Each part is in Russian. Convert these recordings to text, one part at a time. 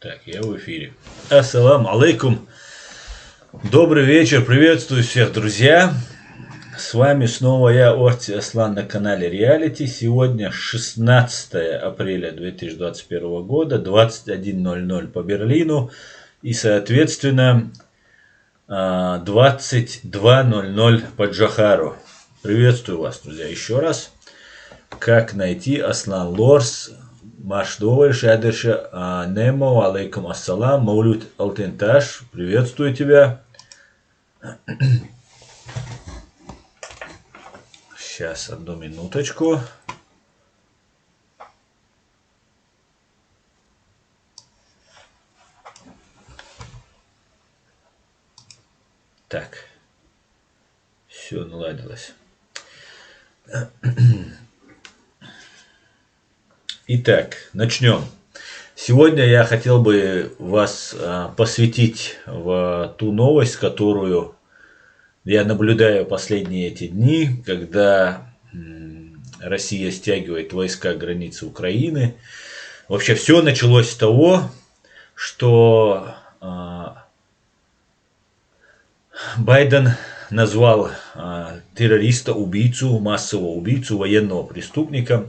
Так, я в эфире. Ассаламу алейкум. Добрый вечер. Приветствую всех, друзья. С вами снова я, Орти Аслан, на канале Реалити. Сегодня 16 апреля 2021 года, 21:00 по Берлину. И, соответственно, 22:00 по Джохару. Приветствую вас, друзья, еще раз. Как найти Аслан Лорс? Маш Доволь, Шадыша, Немо, алейкум ассалам, Маулют Алтенташ, приветствую тебя. Сейчас, одну минуточку. Так, все наладилось. Итак, начнем. Сегодня я хотел бы вас посвятить в ту новость, которую я наблюдаю последние эти дни, когда Россия стягивает войска к границе Украины. Вообще все началось с того, что Байден назвал террориста, убийцу, массового убийцу, военного преступника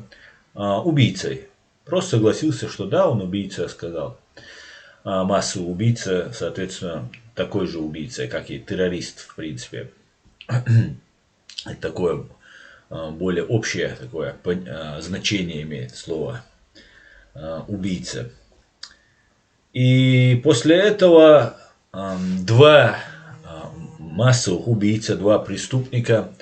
убийцей. Просто согласился, что да, он убийца, сказал. Массовый убийца, соответственно, такой же убийца, как и террорист, в принципе. Такое более общее такое значение имеет слово убийца. И после этого два массовых убийца, два преступника,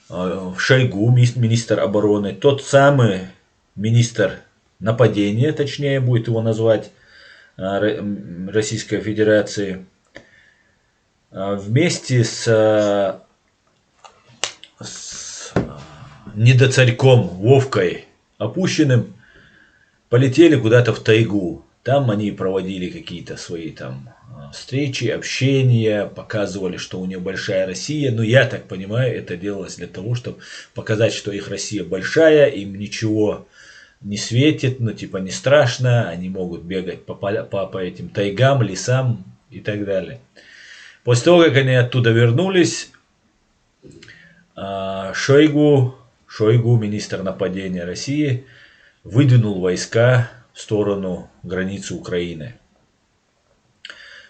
Шойгу, министр обороны, тот самый министр нападения, точнее будет его назвать, Российской Федерации, вместе с недоцарьком Вовкой Опущенным полетели куда-то в тайгу. Там они проводили какие-то свои там встречи, общения, показывали, что у них большая Россия. Но я так понимаю, это делалось для того, чтобы показать, что их Россия большая, им ничего не светит, ну типа не страшно, они могут бегать по этим тайгам, лесам и так далее. После того, как они оттуда вернулись, Шойгу, министр нападения России, выдвинул войска в сторону границы Украины.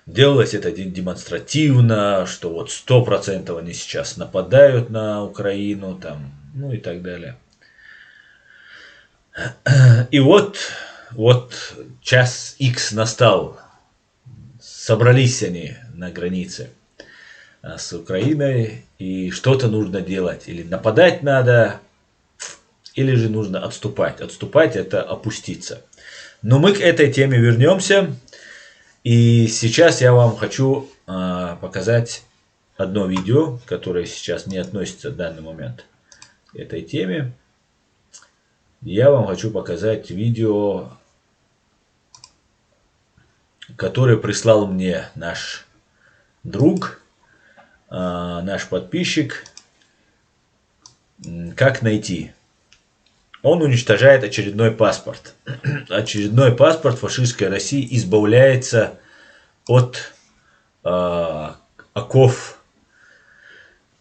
Делалось это демонстративно, что вот 100% они сейчас нападают на Украину, там, ну и так далее. И вот час X настал. Собрались они на границе с Украиной, и что-то нужно делать. Или нападать надо, или же нужно отступать. Отступать — это опуститься. Но мы к этой теме вернемся. И сейчас я вам хочу показать одно видео, которое сейчас не относится в данный момент к этой теме. Я вам хочу показать видео, которое прислал мне наш друг, наш подписчик. Как найти? Он уничтожает очередной паспорт. Очередной паспорт фашистской России избавляется от оков,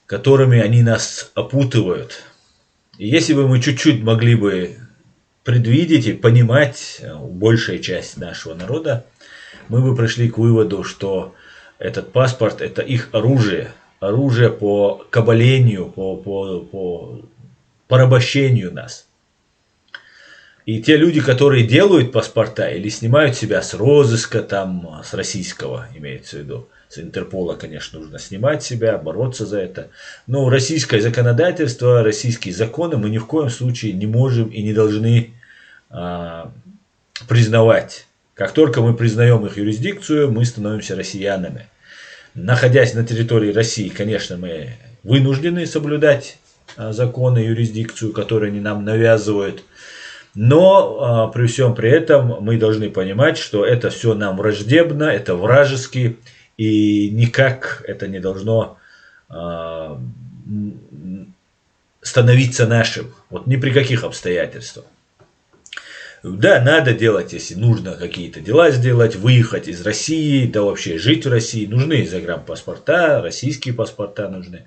которыми они нас опутывают. И если бы мы чуть-чуть могли бы предвидеть и понимать, большая часть нашего народа, мы бы пришли к выводу, что этот паспорт — это их оружие. Оружие по кабалению, по порабощению нас. И те люди, которые делают паспорта или снимают себя с розыска, там, с российского, имеется в виду, с Интерпола, конечно, нужно снимать себя, бороться за это. Но российское законодательство, российские законы мы ни в коем случае не можем и не должны признавать. Как только мы признаем их юрисдикцию, мы становимся россиянами. Находясь на территории России, конечно, мы вынуждены соблюдать законы, юрисдикцию, которые они нам навязывают. Но при всем при этом мы должны понимать, что это все нам враждебно, это вражески, и никак это не должно становиться нашим. Вот ни при каких обстоятельствах. Да, надо делать, если нужно какие-то дела сделать, выехать из России, да вообще жить в России. Нужны загранпаспорта, российские паспорта нужны.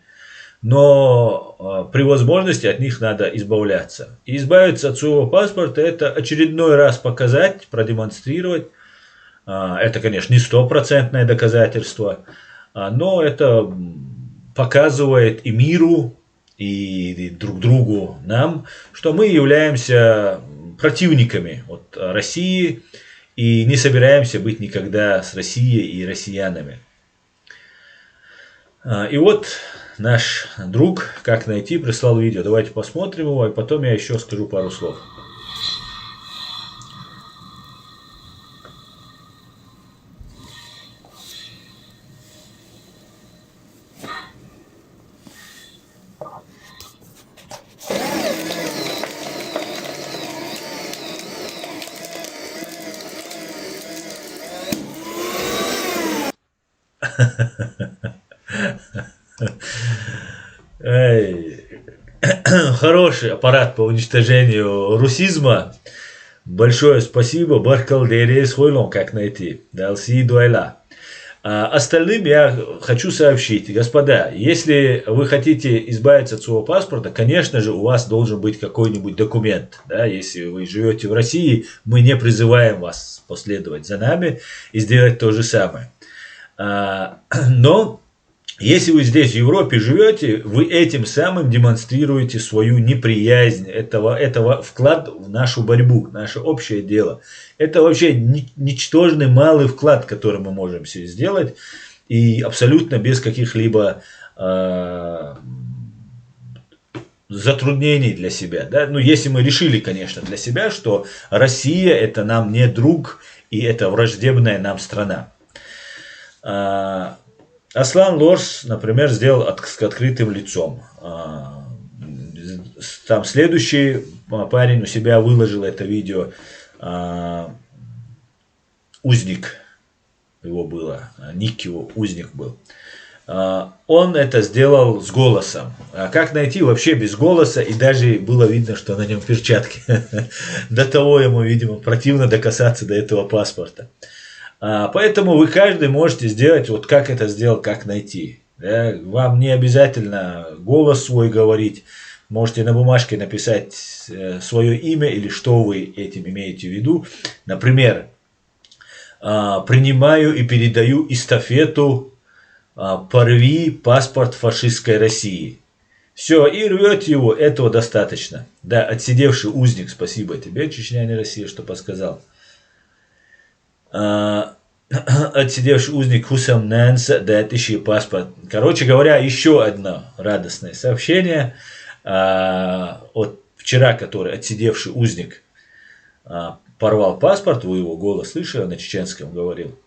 Но при возможности от них надо избавляться. И избавиться от своего паспорта — это очередной раз показать, продемонстрировать. Это, конечно, не стопроцентное доказательство, но это показывает и миру, и друг другу нам, что мы являемся противниками от России и не собираемся быть никогда с Россией и россиянами. И вот наш друг «Как найти» прислал видео. Давайте посмотрим его, и потом я еще скажу пару слов. Хороший аппарат по уничтожению русизма. Большое спасибо. Баркалдерис Хойлон, как найти. Далси дуэла. Остальным я хочу сообщить, господа, если вы хотите избавиться от своего паспорта, конечно же, у вас должен быть какой-нибудь документ. Да? Если вы живете в России, мы не призываем вас последовать за нами и сделать то же самое. Но если вы здесь в Европе живете, вы этим самым демонстрируете свою неприязнь, этого вклад в нашу борьбу, в наше общее дело. Это вообще ничтожный малый вклад, который мы можем себе сделать, и абсолютно без каких-либо затруднений для себя. Да? Ну, если мы решили, конечно, для себя, что Россия — это нам не друг, и это враждебная нам страна. Аслан Лорс, например, сделал с открытым лицом. Там следующий парень у себя выложил это видео. Узник его было, ник его Узник был. Он это сделал с голосом. Как найти вообще без голоса, и даже было видно, что на нем перчатки. До того ему, видимо, противно докасаться до этого паспорта. Поэтому вы каждый можете сделать, вот как это сделал, как найти. Да? Вам не обязательно голос свой говорить. Можете на бумажке написать свое имя или что вы этим имеете в виду. Например, принимаю и передаю эстафету «Порви паспорт фашистской России». Все, и рвете его, этого достаточно. Да, отсидевший узник, спасибо тебе, Чечня, не Россия, что подсказал. Отсидевший узник Хусам Нэнса, да, ищи паспорт. Короче говоря, еще одно радостное сообщение. Вот вчера, который отсидевший узник порвал паспорт, вы его голос слышали, он на чеченском говорил.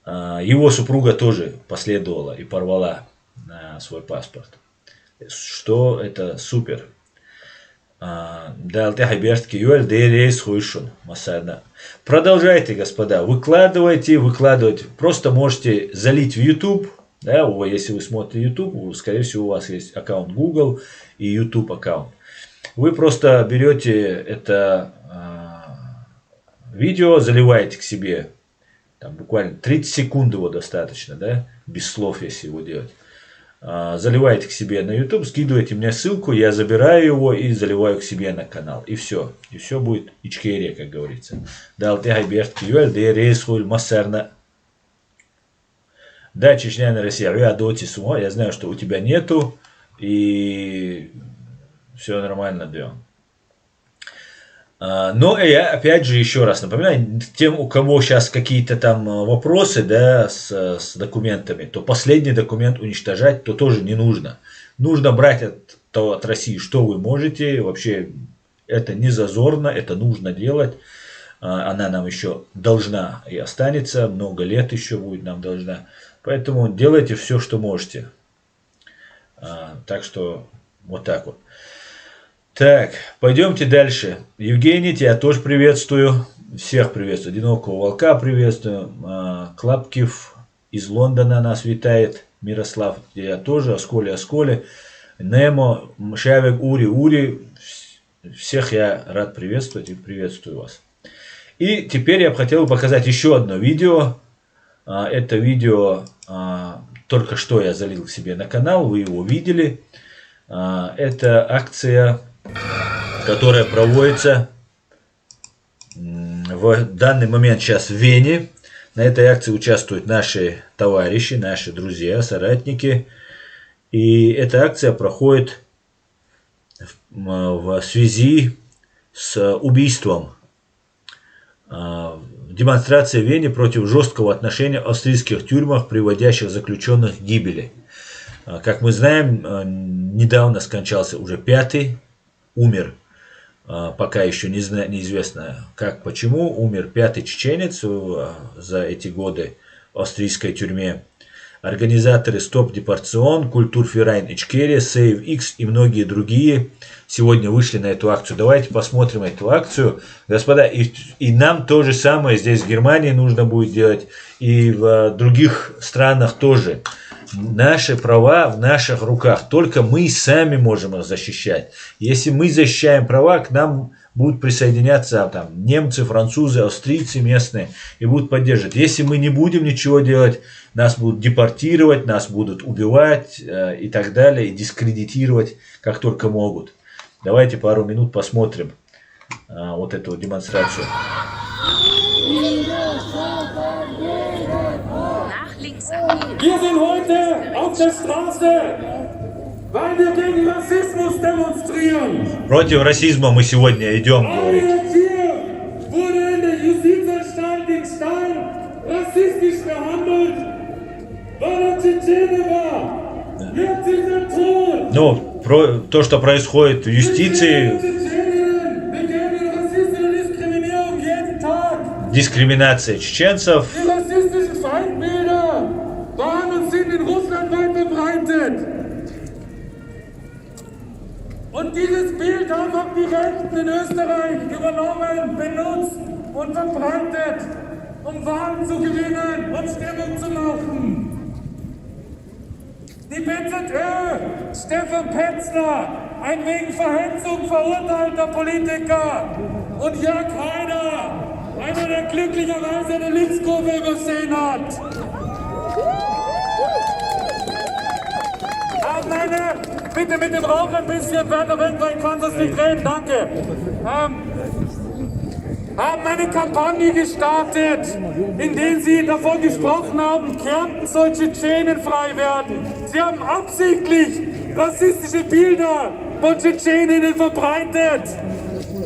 Его супруга тоже последовала и порвала свой паспорт. Что это супер. Продолжайте, господа, выкладывайте. Просто можете залить в YouTube. Да, если вы смотрите YouTube, скорее всего, у вас есть аккаунт Google и YouTube аккаунт. Вы просто берете это видео, заливаете к себе. Там буквально 30 секунд его достаточно, да, без слов, если его делать. Заливаете к себе на YouTube, скидываете мне ссылку, я забираю его и заливаю к себе на канал. И все будет Ичкерия, как говорится. Да, Чечня, на Россия, я знаю, что у тебя нету, и все нормально, да. Но я опять же еще раз напоминаю, тем, у кого сейчас какие-то там вопросы, да, с документами, то последний документ уничтожать то тоже не нужно. Нужно брать от России, что вы можете. Вообще это не зазорно, это нужно делать. Она нам еще должна и останется, много лет еще будет нам должна. Поэтому делайте все, что можете. Так что вот так вот. Так, пойдемте дальше. Евгений, тебя тоже приветствую. Всех приветствую. Одинокого волка приветствую. Клапкив из Лондона нас витает. Мирослав, я тоже. Осколи. Немо, Шавик, Ури. Всех я рад приветствовать и приветствую вас. И теперь я бы хотел показать еще одно видео. Это видео только что я залил себе на канал, вы его видели. Это акция, которая проводится в данный момент сейчас в Вене. На этой акции участвуют наши товарищи, наши друзья, соратники. И эта акция проходит в связи с убийством. Демонстрация в Вене против жесткого отношения в австрийских тюрьмах, приводящих заключенных к гибели. Как мы знаем, недавно скончался уже 5-й, умер, пока еще неизвестно как, почему, умер 5-й чеченец за эти годы в австрийской тюрьме. Организаторы Стоп Депортацион, Культурферайн Ичкерия, Save X и многие другие сегодня вышли на эту акцию. Давайте посмотрим эту акцию. Господа, и нам то же самое здесь в Германии нужно будет делать, и в других странах тоже. Наши права в наших руках. Только мы сами можем их защищать. Если мы защищаем права, к нам будут присоединяться там немцы, французы, австрийцы местные и будут поддерживать. Если мы не будем ничего делать, нас будут депортировать, нас будут убивать и так далее, и дискредитировать как только могут. Давайте пару минут посмотрим вот эту демонстрацию. Wir sind heute auf der Straße, weil wir gegen Rassismus demonstrieren. Против расизма мы сегодня идем, говорит. Hier wurde in der Justizanstalt in Stein rassistisch behandelt, weil er Tschetschene war. Jetzt ist er tot. Ну, то, что происходит в юстиции, дискриминация чеченцев. Die rassistischen Feindbilder waren und sind in Russland weit verbreitet. Und dieses Bild haben auch die Rechten in Österreich übernommen, benutzt und verbreitet, um Wahlen zu gewinnen und Stimmung zu machen. Die BZÖ, Stefan Petzler, ein wegen Verhetzung verurteilter Politiker, und Jörg Haider, einer, der glücklicherweise eine Linkskurve übersehen hat. Bitte mit dem Rauch ein bisschen weiter weg, weil ich kann das nicht reden, danke. Haben eine Kampagne gestartet, in der sie davon gesprochen haben, Kärnten soll tschetschenenfrei werden. Sie haben absichtlich rassistische Bilder von Tschetscheninnen verbreitet.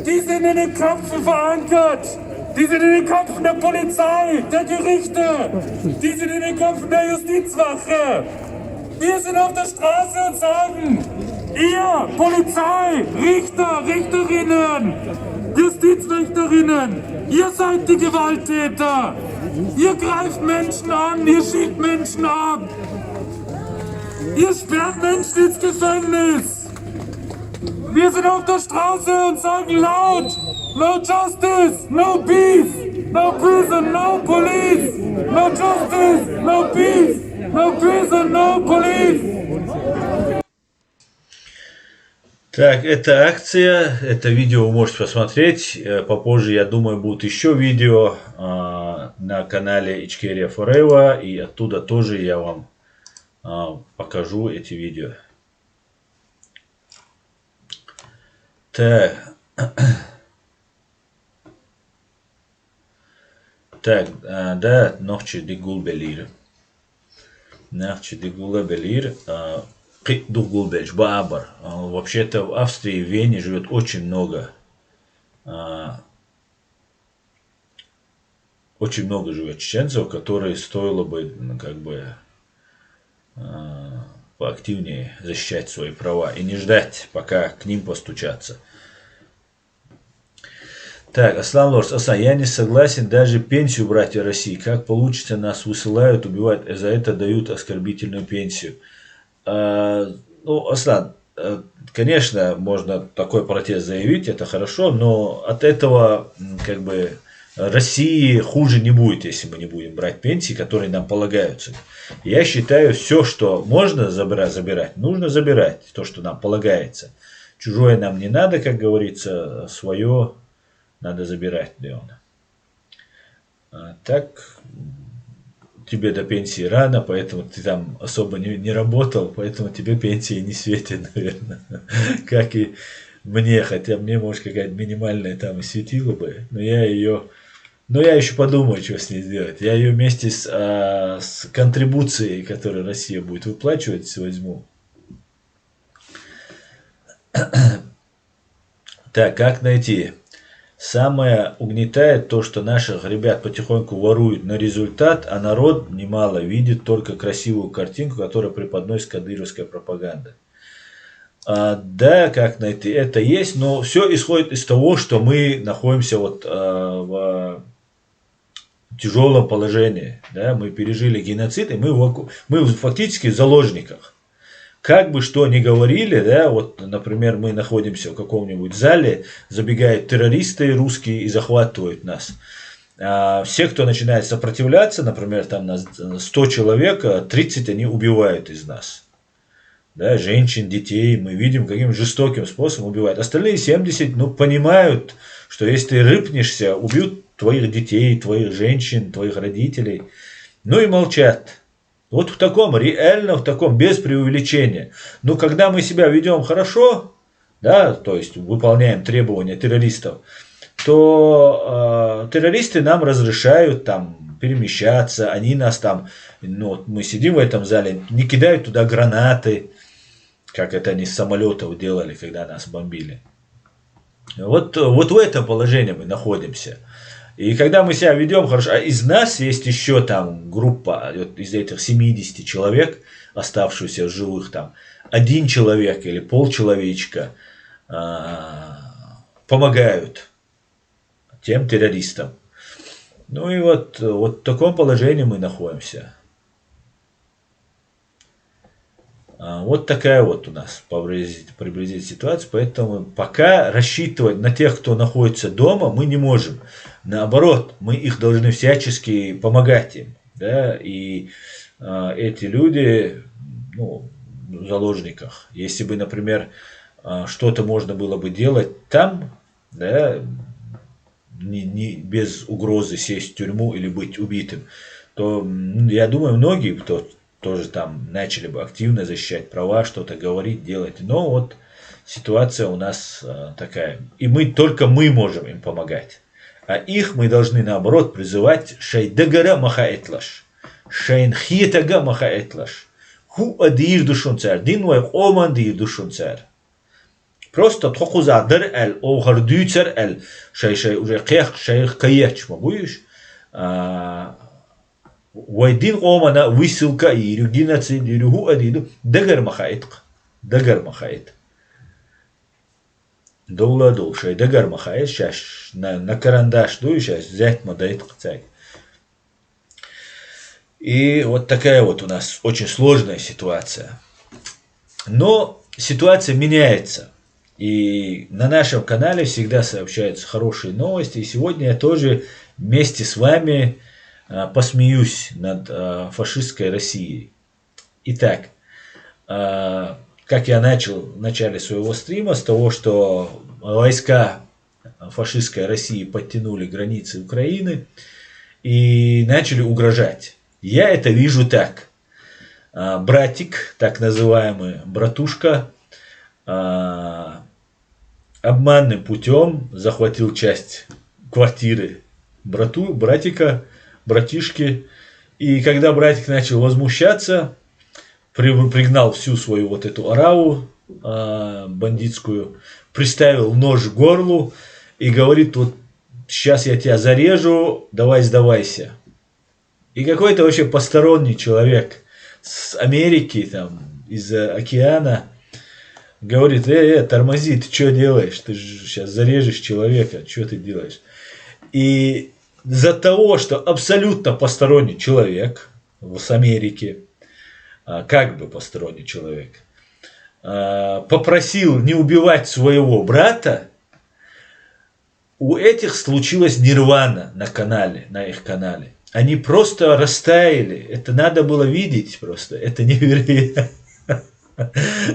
Die sind in den Köpfen verankert. Die sind in den Köpfen der Polizei, der Gerichte. Die sind in den Köpfen der Justizwache. Wir sind auf der Straße und sagen, ihr Polizei, Richter, Richterinnen, Justizrichterinnen, ihr seid die Gewalttäter. Ihr greift Menschen an, ihr schiebt Menschen ab. Ihr sperrt Menschen ins Gefängnis. Wir sind auf der Straße und sagen laut, no justice, no peace, no prison, no police, no justice, no peace, no prison, no police. Так, это акция, это видео вы можете посмотреть. Попозже, я думаю, будут еще видео на канале Ичкерия Forever, и оттуда тоже я вам покажу эти видео. Так, да, ночи de Gulbelir. Ночи de Gulbelir. Дугулбельш, Баабар. Вообще-то в Австрии, в Вене живет очень много живет чеченцев, которые стоило бы, как бы, поактивнее защищать свои права и не ждать, пока к ним постучаться. Так, Аслан Лорс, я не согласен даже пенсию брать в России. Как получится, нас высылают, убивают, за это дают оскорбительную пенсию. Ну, Аслан, конечно, можно такой протест заявить, это хорошо, но от этого, как бы, России хуже не будет, если мы не будем брать пенсии, которые нам полагаются. Я считаю, все, что можно забирать, нужно забирать, то, что нам полагается. Чужое нам не надо, как говорится, свое надо забирать, Леон. Так, тебе до пенсии рано, поэтому ты там особо не работал, поэтому тебе пенсии не светит, наверное. Как и мне, хотя мне, может, какая-то минимальная там и светила бы, но я еще подумаю, что с ней сделать. Я ее вместе с контрибуцией, которую Россия будет выплачивать, возьму. Так, как найти? Самое угнетает то, что наших ребят потихоньку воруют на результат, а народ немало видит только красивую картинку, которую преподносит кадыровская пропаганда. Да, как найти? Это есть, но все исходит из того, что мы находимся в тяжелом положении. Да? Мы пережили геноцид, и мы фактически в заложниках. Как бы что ни говорили, да, вот, например, мы находимся в каком-нибудь зале, забегают террористы русские и захватывают нас. Все, кто начинает сопротивляться, например, там на 100 человек, 30 они убивают из нас. Да, женщин, детей, мы видим, каким жестоким способом убивают. Остальные 70, понимают, что если ты рыпнешься, убьют твоих детей, твоих женщин, твоих родителей. И молчат. Вот в таком, реально в таком, без преувеличения. Но когда мы себя ведем хорошо, да, то есть выполняем требования террористов, то террористы нам разрешают там перемещаться, они нас там, мы сидим в этом зале, не кидают туда гранаты, как это они с самолетов делали, когда нас бомбили. Вот в этом положении мы находимся. И когда мы себя ведем хорошо, а из нас есть еще там группа, из этих 70 человек, оставшихся в живых там, один человек или полчеловечка помогают тем террористам. И вот в таком положении мы находимся. Вот такая вот у нас приблизительная ситуация, поэтому пока рассчитывать на тех, кто находится дома, мы не можем. Наоборот, мы их должны всячески помогать им. Да? И эти люди в заложниках. Если бы, например, что-то можно было бы делать там, да, не без угрозы сесть в тюрьму или быть убитым, то я думаю, многие, кто тоже там начали бы активно защищать права, что-то говорить, делать. Но вот ситуация у нас такая. И только мы можем им помогать. А их мы должны, наоборот, призывать «Шайдагара махаэтлаш». «Шайнхиетага махаэтлаш». «Ху адир душун цар». «Динвай оман дир душун цар». Просто тхокузадыр әл, оғырдүй цар әл. Шай уже қех, шай қаяч. Будешь? Вайдин омана высылка и рюгинаци дирюгу адиду. Дагар махаэтк. Дагар махаэт. Доуладу, шай дагар махаэт. Сейчас на карандаш дуй, сейчас взять мадает кцай. И вот такая вот у нас очень сложная ситуация. Но ситуация меняется. И на нашем канале всегда сообщаются хорошие новости. И сегодня я тоже вместе с вами посмеюсь над фашистской Россией. Итак, как я начал в начале своего стрима с того, что войска фашистской России подтянули границы Украины и начали угрожать. Я это вижу так. Братик, так называемый братушка, обманным путем захватил часть квартиры братика, братишки. И когда братик начал возмущаться, пригнал всю свою вот эту ораву бандитскую, приставил нож к горлу и говорит: вот сейчас я тебя зарежу, давай сдавайся. И какой-то вообще посторонний человек с Америки, там, из океана, говорит: тормози, ты что делаешь? Ты же сейчас зарежешь человека, что ты делаешь? И из-за того, что абсолютно посторонний человек с Америки, как бы посторонний человек, попросил не убивать своего брата, у этих случилась нирвана на канале, на их канале. Они просто растаяли. Это надо было видеть просто. Это невероятно.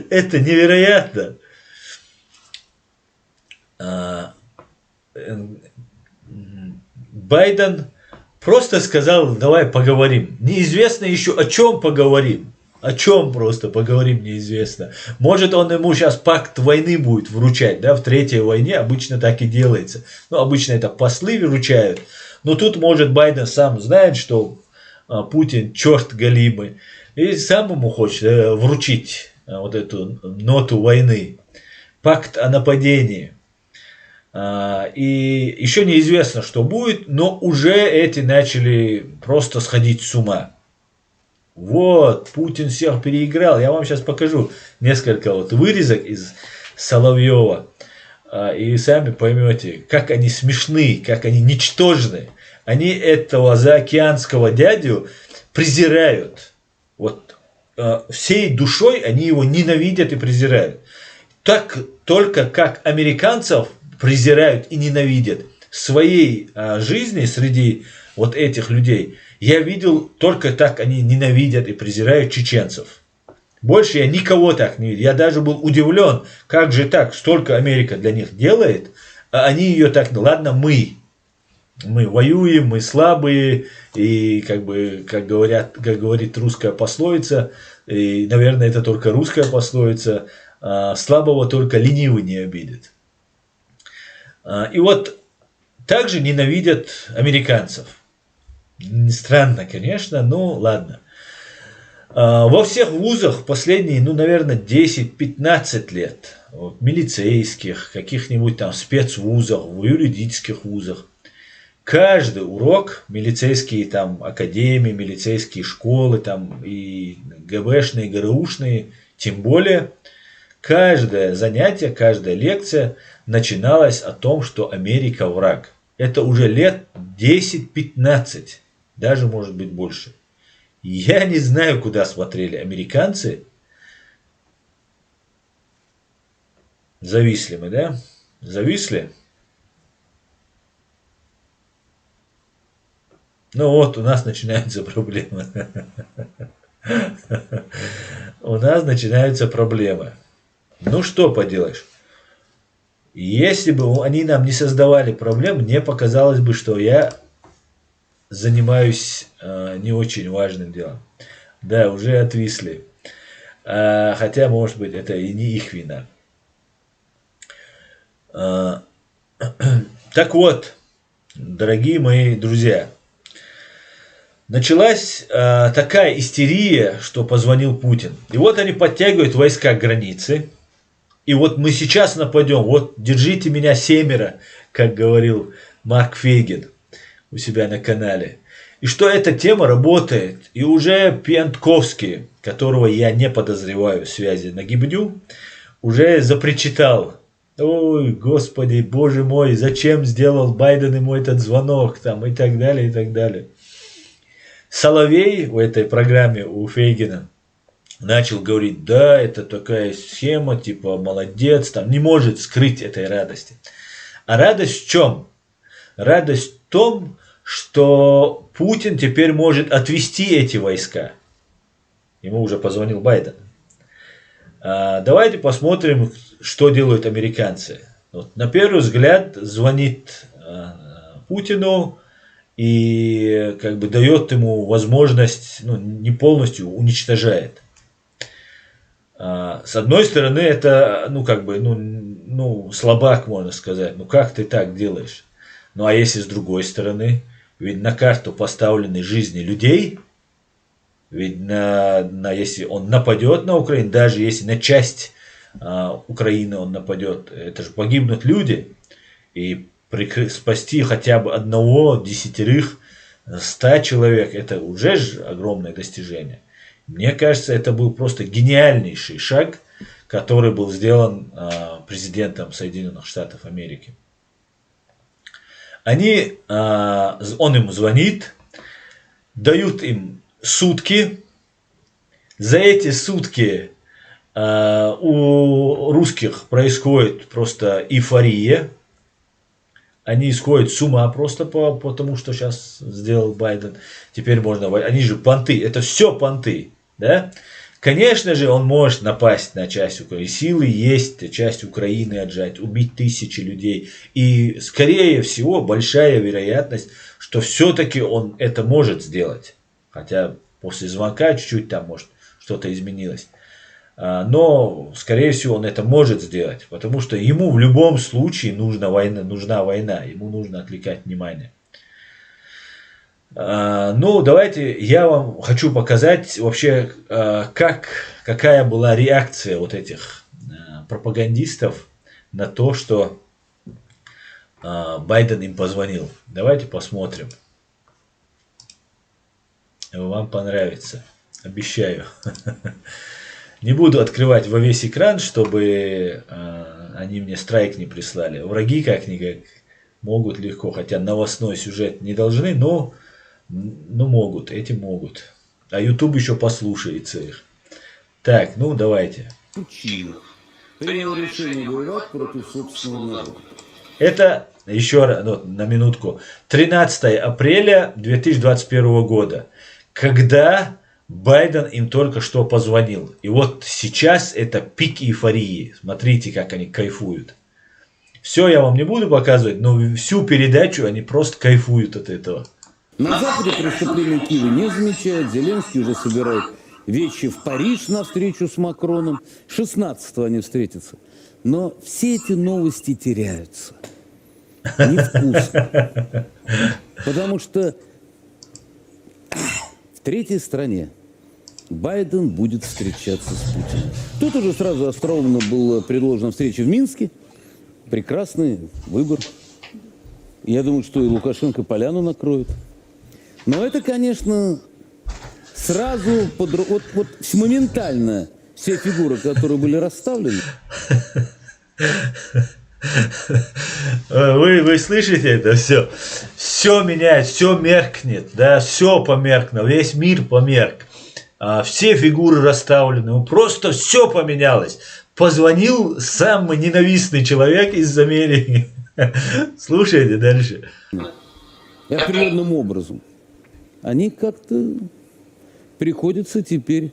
Это невероятно. Байден просто сказал, давай поговорим. Неизвестно еще о чем поговорим. О чем просто поговорим, неизвестно. Может, он ему сейчас пакт войны будет вручать, да, в Третьей войне обычно так и делается. Ну, обычно это послы вручают. Но тут, может, Байден сам знает, что Путин черт галимый. И сам ему хочет вручить вот эту ноту войны. Пакт о нападении. И еще неизвестно, что будет, но уже эти начали просто сходить с ума. Вот, Путин всех переиграл. Я вам сейчас покажу несколько вот вырезок из Соловьева. И сами поймете, как они смешны, как они ничтожны. Они этого заокеанского дядю презирают. Вот всей душой они его ненавидят и презирают. Так только как американцев презирают и ненавидят в своей жизни среди вот этих людей. Я видел только так они ненавидят и презирают чеченцев. Больше я никого так не видел. Я даже был удивлен, как же так, столько Америка для них делает, а они ее так, ну ладно, мы воюем, мы слабые, и как бы, как говорит русская пословица, и, наверное, это только русская пословица, слабого только ленивый не обидит. И вот также ненавидят американцев. Странно, конечно, но ладно. Во всех вузах последние, ну, наверное, 10-15 лет, вот, милицейских, каких-нибудь там спецвузах, в юридических вузах, каждый урок, милицейские там академии, милицейские школы, там и ГБшные, ГРУшные, тем более, каждое занятие, каждая лекция начиналась о том, что Америка враг. Это уже лет 10-15. Даже может быть больше. Я не знаю, куда смотрели американцы. Зависли мы, да? Зависли? Ну вот, у нас начинаются проблемы. У нас начинаются проблемы. Ну что поделаешь? Если бы они нам не создавали проблем, мне показалось бы, что я занимаюсь не очень важным делом. Да, уже отвисли. Хотя, может быть, это и не их вина. Так вот, дорогие мои друзья, началась такая истерия, что позвонил Путин. И вот они подтягивают войска к границе. И вот мы сейчас нападем. Вот держите меня семеро, как говорил Марк Фейгин у себя на канале. И что эта тема работает. И уже Пьянтковский, которого я не подозреваю в связи на гибню, уже запричитал. Ой, господи, боже мой, зачем сделал Байден ему этот звонок там и так далее, и так далее. Соловей в этой программе у Фейгина начал говорить, да, это такая схема, типа, молодец, там не может скрыть этой радости. А радость в чем? Радость в том, что Путин теперь может отвести эти войска. Ему уже позвонил Байден. Давайте посмотрим, что делают американцы. Вот, на первый взгляд звонит Путину и как бы дает ему возможность, ну, не полностью уничтожает. С одной стороны, это, ну, как бы, ну, слабак, можно сказать. Ну, как ты так делаешь? Ну, а если с другой стороны, ведь на карту поставлены жизни людей, ведь если он нападет на Украину, даже если на часть Украины он нападет, это же погибнут люди. И спасти хотя бы одного, 10, 100 человек, это уже же огромное достижение. Мне кажется, это был просто гениальнейший шаг, который был сделан президентом Соединенных Штатов Америки. Он им звонит, дают им сутки. За эти сутки у русских происходит просто эйфория. Они сходят с ума просто потому, что сейчас сделал Байден. Теперь можно... Они же понты. Это все понты. Да? Конечно же, он может напасть на часть Украины. Силы есть часть Украины отжать, убить тысячи людей. И, скорее всего, большая вероятность, что все-таки он это может сделать. Хотя после звонка чуть-чуть там, может, что-то изменилось. Но, скорее всего, он это может сделать. Потому что ему в любом случае нужна война. Ему нужно отвлекать внимание. Ну, давайте я вам хочу показать вообще, какая была реакция вот этих пропагандистов на то, что Байден им позвонил. Давайте посмотрим. Вам понравится. Обещаю. Не буду открывать во весь экран, чтобы они мне страйк не прислали. Враги как-никак могут легко, хотя новостной сюжет не должны, но могут, эти могут. А YouTube еще послушается их. Так, ну давайте. Принял решение воевать против собственного народа. Это, еще раз, на минутку, 13 апреля 2021 года, когда Байден им только что позвонил. И вот сейчас это пик эйфории. Смотрите, как они кайфуют. Все я вам не буду показывать, но всю передачу они просто кайфуют от этого. На Западе преступления Киева не замечают. Зеленский уже собирает вещи в Париж на встречу с Макроном. 16-го они встретятся. Но все эти новости теряются. Невкусно. Потому что в третьей стране Байден будет встречаться с Путиным. Тут уже сразу остроумно была предложена встреча в Минске. Прекрасный выбор. Я думаю, что и Лукашенко поляну накроет. Но это, конечно, сразу вот моментально все фигуры, которые были расставлены. Вы слышите это все? Все меняется, все меркнет, да, все померкнуло, весь мир померк. Все фигуры расставлены, просто все поменялось. Позвонил самый ненавистный человек из Америки. Слушайте дальше. И определенным образом они как-то приходится теперь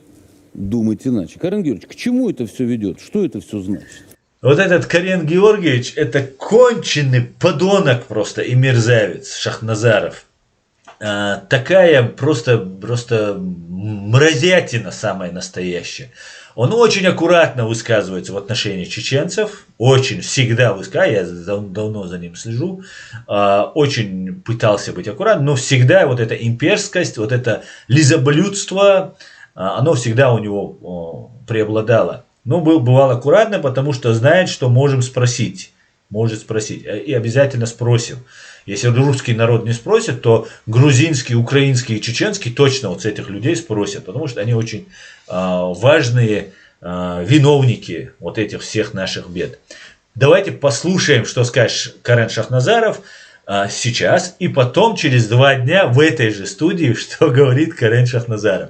думать иначе. Карен Георгиевич, к чему это все ведет? Что это все значит? Вот этот Карен Георгиевич, это конченый подонок просто и мерзавец Шахназаров. Такая просто мразятина самая настоящая. Он очень аккуратно высказывается в отношении чеченцев, очень всегда высказывает, я давно за ним слежу, очень пытался быть аккуратным, но всегда вот эта имперскость, вот это лизоблюдство, оно всегда у него преобладало. Но бывал аккуратно, потому что знает, что можем спросить. Может спросить. И обязательно спросим. Если русский народ не спросит, то грузинский, украинский и чеченский точно вот с этих людей спросят. Потому что они очень важные виновники вот этих всех наших бед. Давайте послушаем, что скажет Карен Шахназаров сейчас. И потом через 2 дня в этой же студии, что говорит Карен Шахназаров.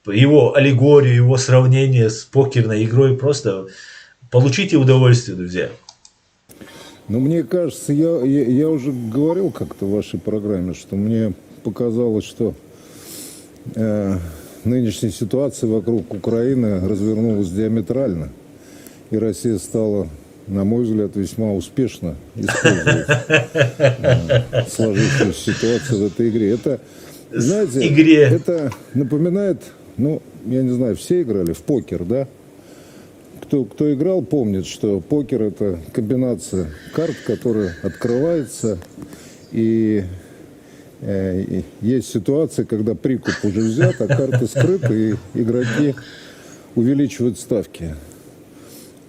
Его аллегорию, его сравнение с покерной игрой. Просто получите удовольствие, друзья. Ну, мне кажется, я уже говорил как-то в вашей программе, что мне показалось, что нынешняя ситуация вокруг Украины развернулась диаметрально. И Россия стала, на мой взгляд, весьма успешно использовать сложившуюся ситуацию в этой игре. Это, знаете, это напоминает, ну, я не знаю, все играли в покер, да? Кто играл, помнит, что покер – это комбинация карт, которая открывается, и есть ситуация, когда прикуп уже взят, а карты скрыты, и игроки увеличивают ставки.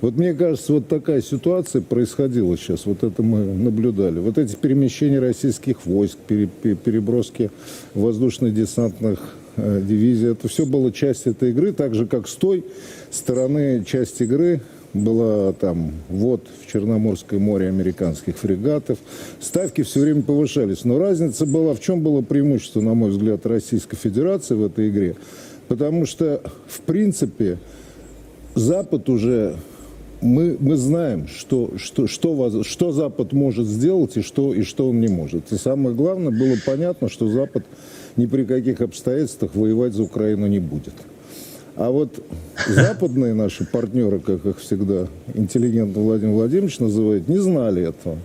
Вот мне кажется, вот такая ситуация происходила сейчас, вот это мы наблюдали. Вот эти перемещения российских войск, переброски воздушно-десантных дивизий, это все было часть этой игры, так же, как с той стороны часть игры была там ввод в Черноморское море американских фрегатов. Ставки все время повышались. Но разница была, в чем было преимущество, на мой взгляд, Российской Федерации в этой игре. Потому что, в принципе, Запад уже... Мы знаем, что Запад может сделать и что он не может. И самое главное, было понятно, что Запад ни при каких обстоятельствах воевать за Украину не будет. А вот западные наши партнеры, как их всегда интеллигентно Владимир Владимирович называет, не знали этого.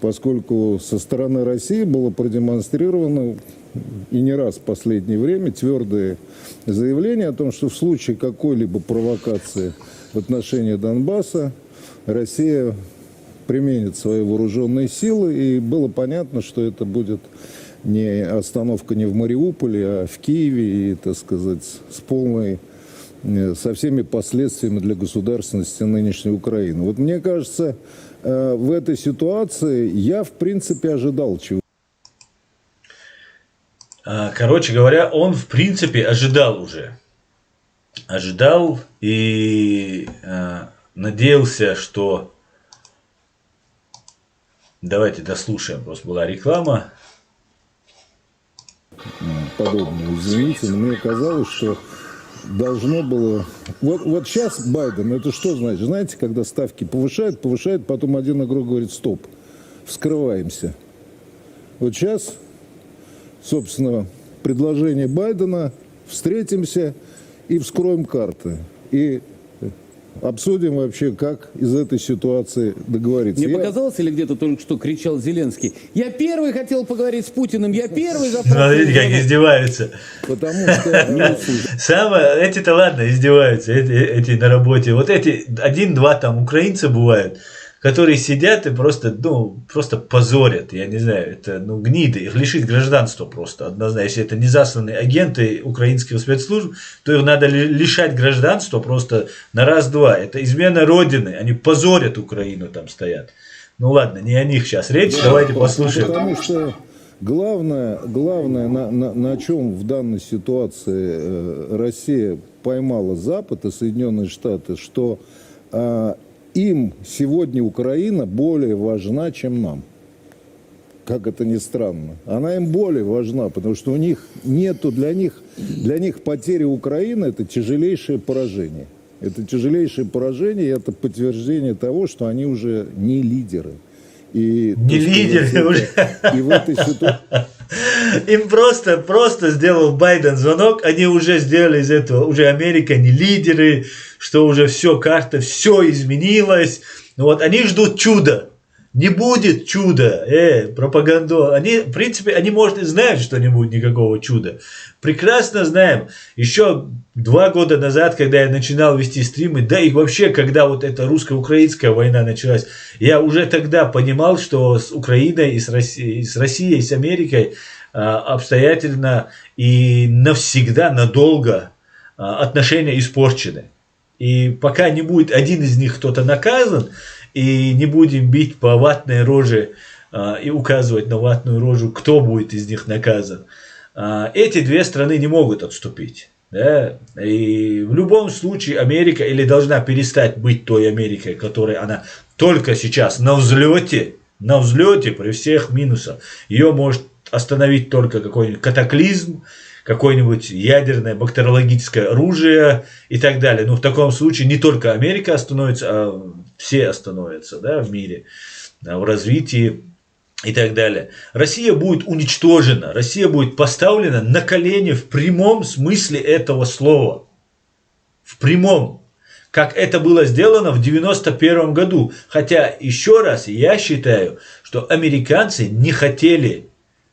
Поскольку со стороны России было продемонстрировано и не раз в последнее время твердые заявления о том, что в случае какой-либо провокации в отношении Донбасса Россия применит свои вооруженные силы, и было понятно, что это будет не остановка не в Мариуполе, а в Киеве, и, так сказать, со всеми последствиями для государственности нынешней Украины. Вот мне кажется, в этой ситуации я, в принципе, ожидал чего. Короче говоря, он, в принципе, ожидал уже. Ожидал и надеялся, что... Давайте дослушаем, просто была реклама. Подобное. Извините, но мне казалось, что должно было... Вот сейчас Байден, это что значит? Знаете, когда ставки повышают, потом один игрок говорит: стоп, вскрываемся. Вот сейчас, собственно, предложение Байдена: встретимся и вскроем карты. И обсудим вообще, как из этой ситуации договориться. Мне показалось, или где-то только что кричал Зеленский: я первый хотел поговорить с Путиным, я первый запрашивал. Смотрите, как издеваются. Потому что... Эти-то ладно, издеваются, эти на работе. Вот эти, один-два там украинца бывают, которые сидят и просто позорят, я не знаю, это, гниды, их лишить гражданства просто, однозначно. Если это не засланные агенты украинских спецслужб, то их надо лишать гражданства просто на раз-два. Это измена Родины, они позорят Украину, там стоят. Ну ладно, не о них сейчас речь, давайте послушаем. Потому что главное на чем в данной ситуации Россия поймала Запад и Соединенные Штаты, что... им сегодня Украина более важна, чем нам. Как это ни странно. Она им более важна, потому что у них нету, для них потеря Украины — это тяжелейшее поражение. Это тяжелейшее поражение, и это подтверждение того, что они уже не лидеры. И не лидеры уже. И в этой ситуации... Им просто сделал Байден звонок, они уже сделали из этого, уже Америка не лидеры, что уже все, карта, все изменилось. Ну вот они ждут чуда. Не будет чуда, пропаганда. Они, в принципе, они, может, и знают, что не будет никакого чуда. Прекрасно знаем. Еще 2 года назад, когда я начинал вести стримы, да и вообще, когда вот эта русско-украинская война началась, я уже тогда понимал, что с Украиной и с Россией, и с Америкой обстоятельно и навсегда, надолго отношения испорчены. И пока не будет один из них кто-то наказан, и не будем бить по ватной роже и указывать на ватную рожу, кто будет из них наказан, эти 2 страны не могут отступить. Да? И в любом случае Америка или должна перестать быть той Америкой, которой она только сейчас на взлете при всех минусах. Ее может остановить только какой-нибудь катаклизм, какое-нибудь ядерное бактериологическое оружие и так далее. Но в таком случае не только Америка остановится, а все остановятся, да, в мире, в развитии и так далее. Россия будет уничтожена, Россия будет поставлена на колени в прямом смысле этого слова. В прямом. Как это было сделано в 1991 году. Хотя, еще раз, я считаю, что американцы не хотели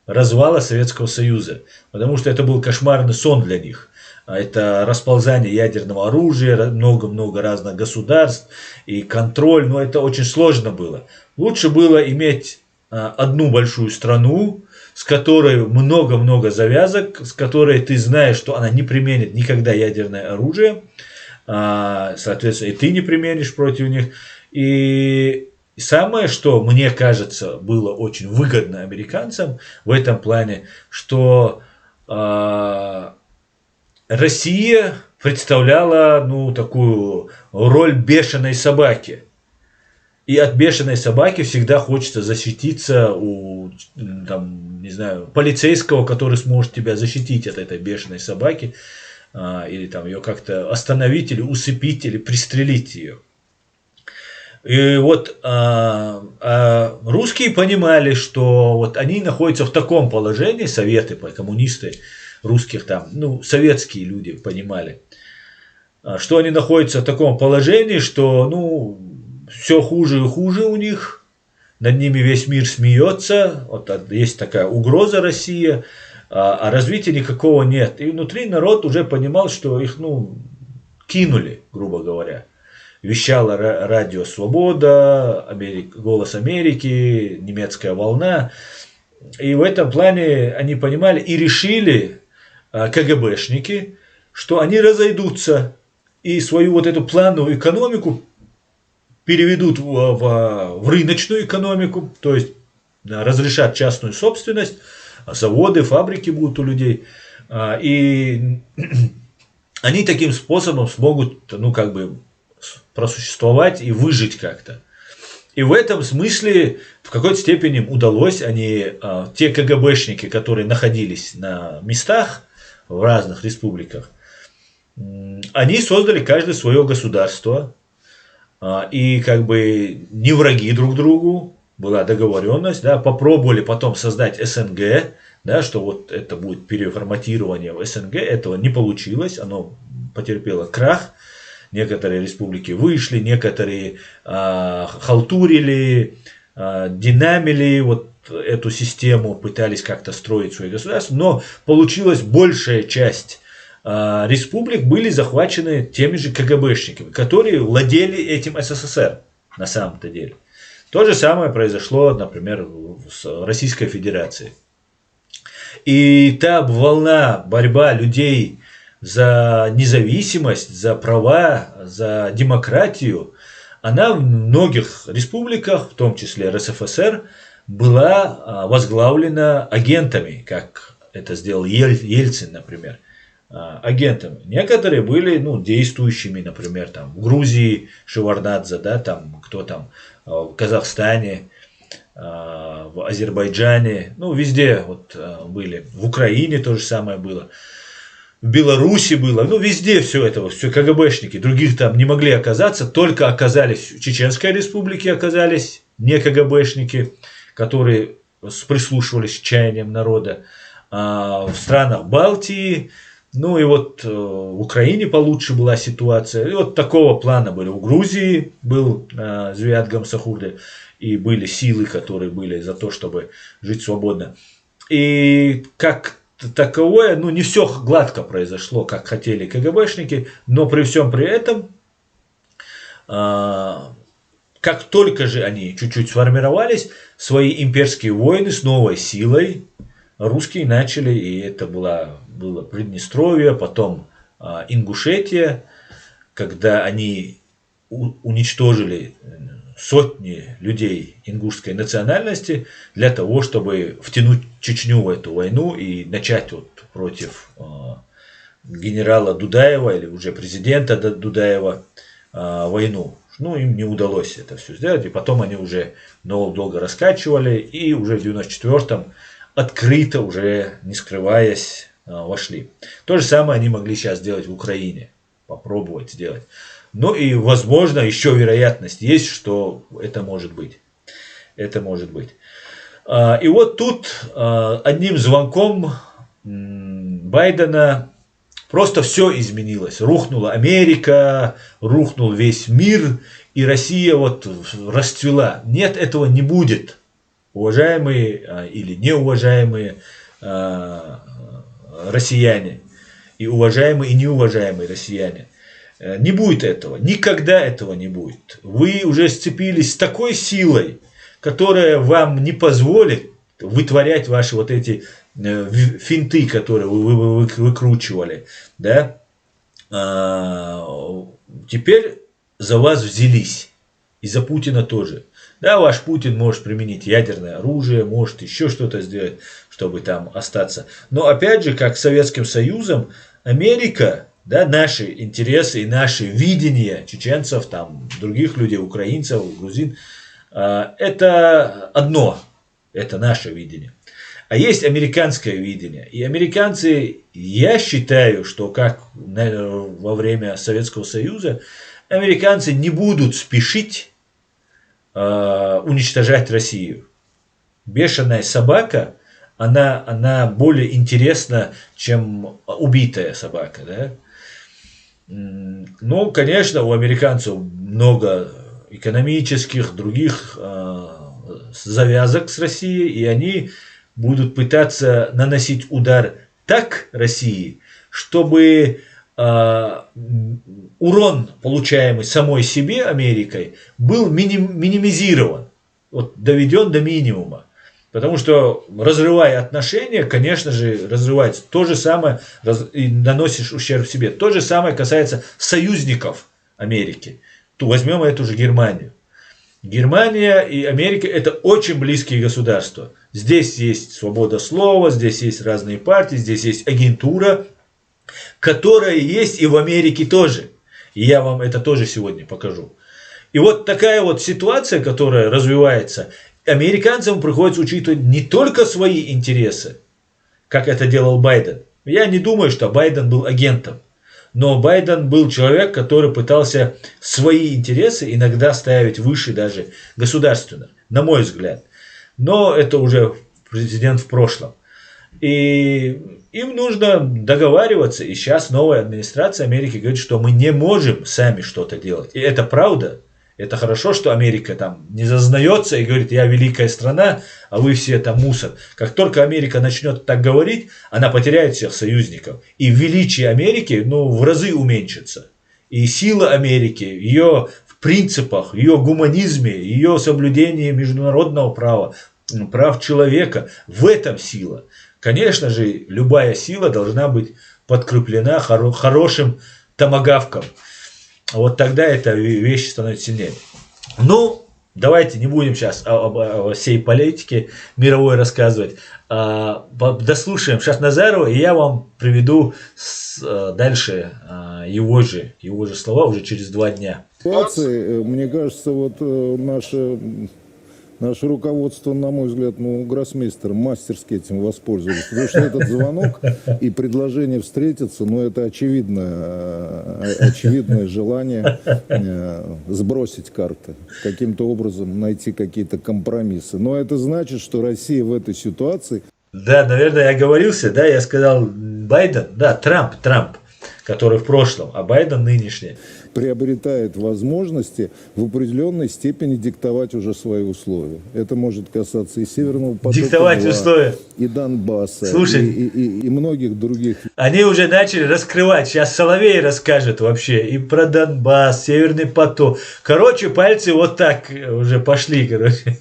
развала Советского Союза, потому что это был кошмарный сон для них. Это расползание ядерного оружия, много-много разных государств и контроль, но это очень сложно было. Лучше было иметь одну большую страну, с которой много-много завязок, с которой ты знаешь, что она не применит никогда ядерное оружие, соответственно, и ты не применишь против них. И самое, что, мне кажется, было очень выгодно американцам в этом плане, что Россия представляла такую роль бешеной собаки. И от бешеной собаки всегда хочется защититься у полицейского, который сможет тебя защитить от этой бешеной собаки, или ее как-то остановить, или усыпить, или пристрелить ее. И вот русские понимали, что вот они находятся в таком положении, советы, коммунисты русских советские люди понимали, что они находятся в таком положении, что, ну, все хуже и хуже у них, над ними весь мир смеется, вот есть такая угроза России, а развития никакого нет. И внутри народ уже понимал, что их, ну, кинули, грубо говоря. Вещало радио «Свобода», «Голос Америки», «Немецкая волна». И в этом плане они понимали и решили, КГБшники, что они разойдутся и свою вот эту плановую экономику переведут в рыночную экономику, то есть разрешат частную собственность, заводы, фабрики будут у людей. И они таким способом смогут, ну, как бы, просуществовать и выжить как-то. И в этом смысле в какой-то степени им удалось. Они, те КГБшники, которые находились на местах в разных республиках, они создали каждое свое государство. И как бы не враги друг другу, была договоренность, да, попробовали потом создать СНГ, да, что вот это будет переформатирование в СНГ, этого не получилось, оно потерпело крах. Некоторые республики вышли, некоторые халтурили, динамили вот эту систему, пытались как-то строить свои государства, но получилась большая часть республик были захвачены теми же КГБшниками, которые владели этим СССР на самом-то деле. То же самое произошло, например, с Российской Федерацией. И та волна, борьба людей за независимость, за права, за демократию, она в многих республиках, в том числе РСФСР, была возглавлена агентами, как это сделал Ельцин, например, агентами. Некоторые были, ну, действующими, например, там, в Грузии Шеварднадзе, да, там, кто там, в Казахстане, в Азербайджане, ну, везде вот были, в Украине то же самое было. В Беларуси было, ну, везде все это, все КГБшники, других там не могли оказаться, только оказались в Чеченской республике, оказались не КГБшники, которые прислушивались к чаяниям народа, в странах Балтии, ну и вот в Украине получше была ситуация, и вот такого плана были. В Грузии был Зиад Гамсахурди, и были силы, которые были за то, чтобы жить свободно. И как таковое, ну, не все гладко произошло, как хотели КГБшники, но при всем при этом, как только же они чуть-чуть сформировались, свои имперские войны с новой силой русские начали, и это было Приднестровье, потом Ингушетия, когда они уничтожили сотни людей ингушской национальности для того, чтобы втянуть Чечню в эту войну и начать вот против генерала Дудаева или уже президента Дудаева войну. Ну, им не удалось это все сделать, и потом они уже долго раскачивали, и уже в 94-м открыто, уже не скрываясь, вошли. То же самое они могли сейчас сделать в Украине, попробовать сделать. Ну и, возможно, еще вероятность есть, что это может быть. Это может быть. И вот тут одним звонком Байдена просто все изменилось. Рухнула Америка, рухнул весь мир, и Россия вот расцвела. Нет, этого не будет, уважаемые или неуважаемые россияне, и уважаемые, и неуважаемые россияне. Не будет этого, никогда этого не будет. Вы уже сцепились с такой силой, которая вам не позволит вытворять ваши вот эти финты, которые вы выкручивали. Да? Теперь за вас взялись. И за Путина тоже. Да, ваш Путин может применить ядерное оружие, может еще что-то сделать, чтобы там остаться. Но опять же, как с Советским Союзом, Америка, да, наши интересы и наше видение чеченцев, там, других людей, украинцев, грузин, это одно, это наше видение. А есть американское видение. И американцы, я считаю, что как во время Советского Союза, американцы не будут спешить уничтожать Россию. Бешеная собака, она более интересна, чем убитая собака. Да? Ну, конечно, у американцев много экономических, других завязок с Россией, и они будут пытаться наносить удар так России, чтобы урон, получаемый самой себе Америкой, был минимизирован, вот, доведен до минимума. Потому что, разрывая отношения, конечно же, разрывается то же самое, и наносишь ущерб себе. То же самое касается союзников Америки. То возьмем эту же Германию. Германия и Америка – это очень близкие государства. Здесь есть свобода слова, здесь есть разные партии, здесь есть агентура, которая есть и в Америке тоже. И я вам это тоже сегодня покажу. И вот такая вот ситуация, которая развивается, американцам приходится учитывать не только свои интересы, как это делал Байден. Я не думаю, что Байден был агентом. Но Байден был человек, который пытался свои интересы иногда ставить выше даже государственных, на мой взгляд. Но это уже президент в прошлом. И им нужно договариваться. И сейчас новая администрация Америки говорит, что мы не можем сами что-то делать. И это правда. Это хорошо, что Америка там не зазнается и говорит, я великая страна, а вы все там мусор. Как только Америка начнет так говорить, она потеряет всех союзников. И величие Америки в разы уменьшится. И сила Америки, ее в принципах, ее гуманизме, ее соблюдении международного права, прав человека, в этом сила. Конечно же, любая сила должна быть подкреплена хорошим томагавком. Вот тогда эта вещь становится сильнее. Ну, давайте не будем сейчас о всей политике мировой рассказывать. Дослушаем Шахназарова, и я вам приведу дальше его же слова уже через 2 дня. Мне кажется, вот наше руководство, на мой взгляд, гроссмейстер мастерски этим воспользовались. Потому что этот звонок и предложение встретиться, это очевидное желание сбросить карты, каким-то образом найти какие-то компромиссы. Но это значит, что Россия в этой ситуации... Да, наверное, я оговорился, да, я сказал Байден, да, Трамп, который в прошлом, а Байден нынешний. Приобретает возможности в определенной степени диктовать уже свои условия. Это может касаться и Северного потока, диктовать условия, и Донбасса, слушай, и многих других. Они уже начали раскрывать. Сейчас Соловей расскажет вообще и про Донбасс, Северный поток. Короче, пальцы вот так уже пошли, короче.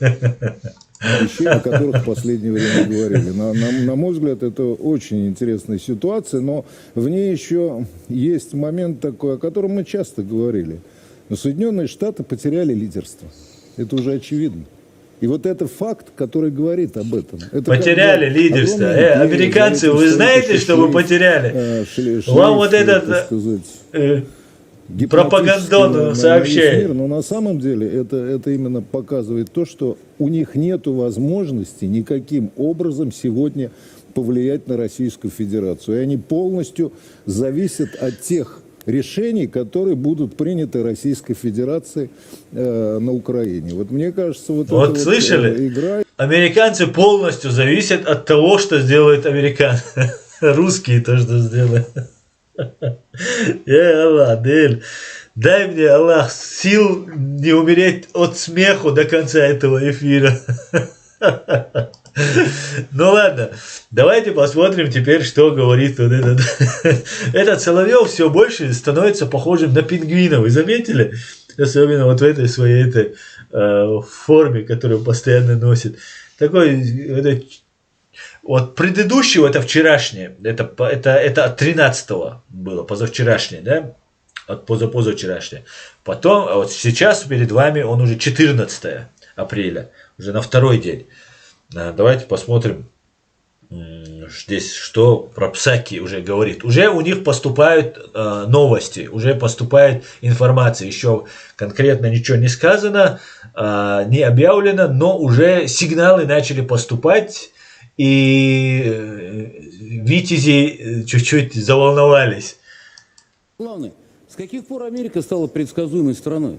Вещей, о которых в последнее время говорили. На мой взгляд, это очень интересная ситуация, но в ней еще есть момент такой, о котором мы часто говорили. Но Соединенные Штаты потеряли лидерство. Это уже очевидно. И вот это факт, который говорит об этом. Это потеряли лидерство. Американцы, вы знаете, что вы потеряли? Вам вот этот... пропагандону сообщает. Но на самом деле это именно показывает то, что у них нет возможности никаким образом сегодня повлиять на Российскую Федерацию. И они полностью зависят от тех решений, которые будут приняты Российской Федерацией на Украине. Вот мне кажется, вот слышали? Игра... Американцы полностью зависят от того, что сделают американцы. Русские то, что сделают. Аллах, дай мне, Аллах, сил не умереть от смеху до конца этого эфира. Ну ладно, давайте посмотрим теперь, что говорит вот этот. Этот Соловьев все больше становится похожим на пингвина, вы заметили? Особенно вот в этой своей форме, которую постоянно носит. Такой... Вот предыдущего, это вчерашнее, это от 13-го было, позавчерашнее, да, от позавчерашнее. Потом, вот сейчас перед вами он уже 14 апреля, уже на 2-й день. Давайте посмотрим здесь, что про Псаки уже говорит. Уже у них поступают новости, уже поступает информация, еще конкретно ничего не сказано, не объявлено, но уже сигналы начали поступать. И витязи чуть-чуть заволновались. Главное, с каких пор Америка стала предсказуемой страной?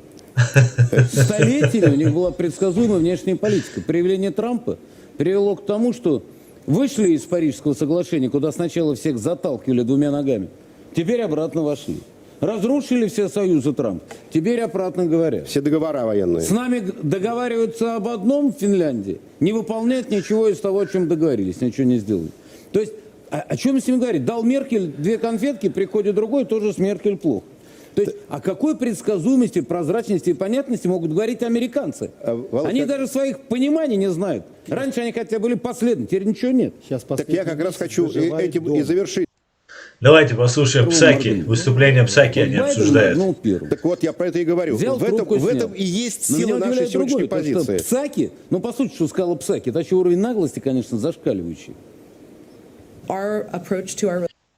Столетиями у них была предсказуемая внешняя политика. Проявление Трампа привело к тому, что вышли из Парижского соглашения, куда сначала всех заталкивали 2 ногами, теперь обратно вошли. Разрушили все союзы Трамп. Теперь обратно говоря. Все договора военные. С нами договариваются об одном в Финляндии, не выполняют ничего из того, о чем договорились, ничего не сделают. То есть, о чем с ним говорить? Дал Меркель 2 конфетки, приходит другой, тоже с Меркель плохо. То есть, о какой предсказуемости, прозрачности и понятности могут говорить американцы? Они даже своих пониманий не знают. Раньше они хотя были последовательны, теперь ничего нет. Так я как раз хочу этим и завершить. Давайте послушаем Псаки. Выступление Псаки они обсуждают. Так вот, я про это и говорю. В этом и есть сила нашей сегодняшней позиции. Псаки, ну послушайте, что сказала Псаки, это еще уровень наглости, конечно, зашкаливающий.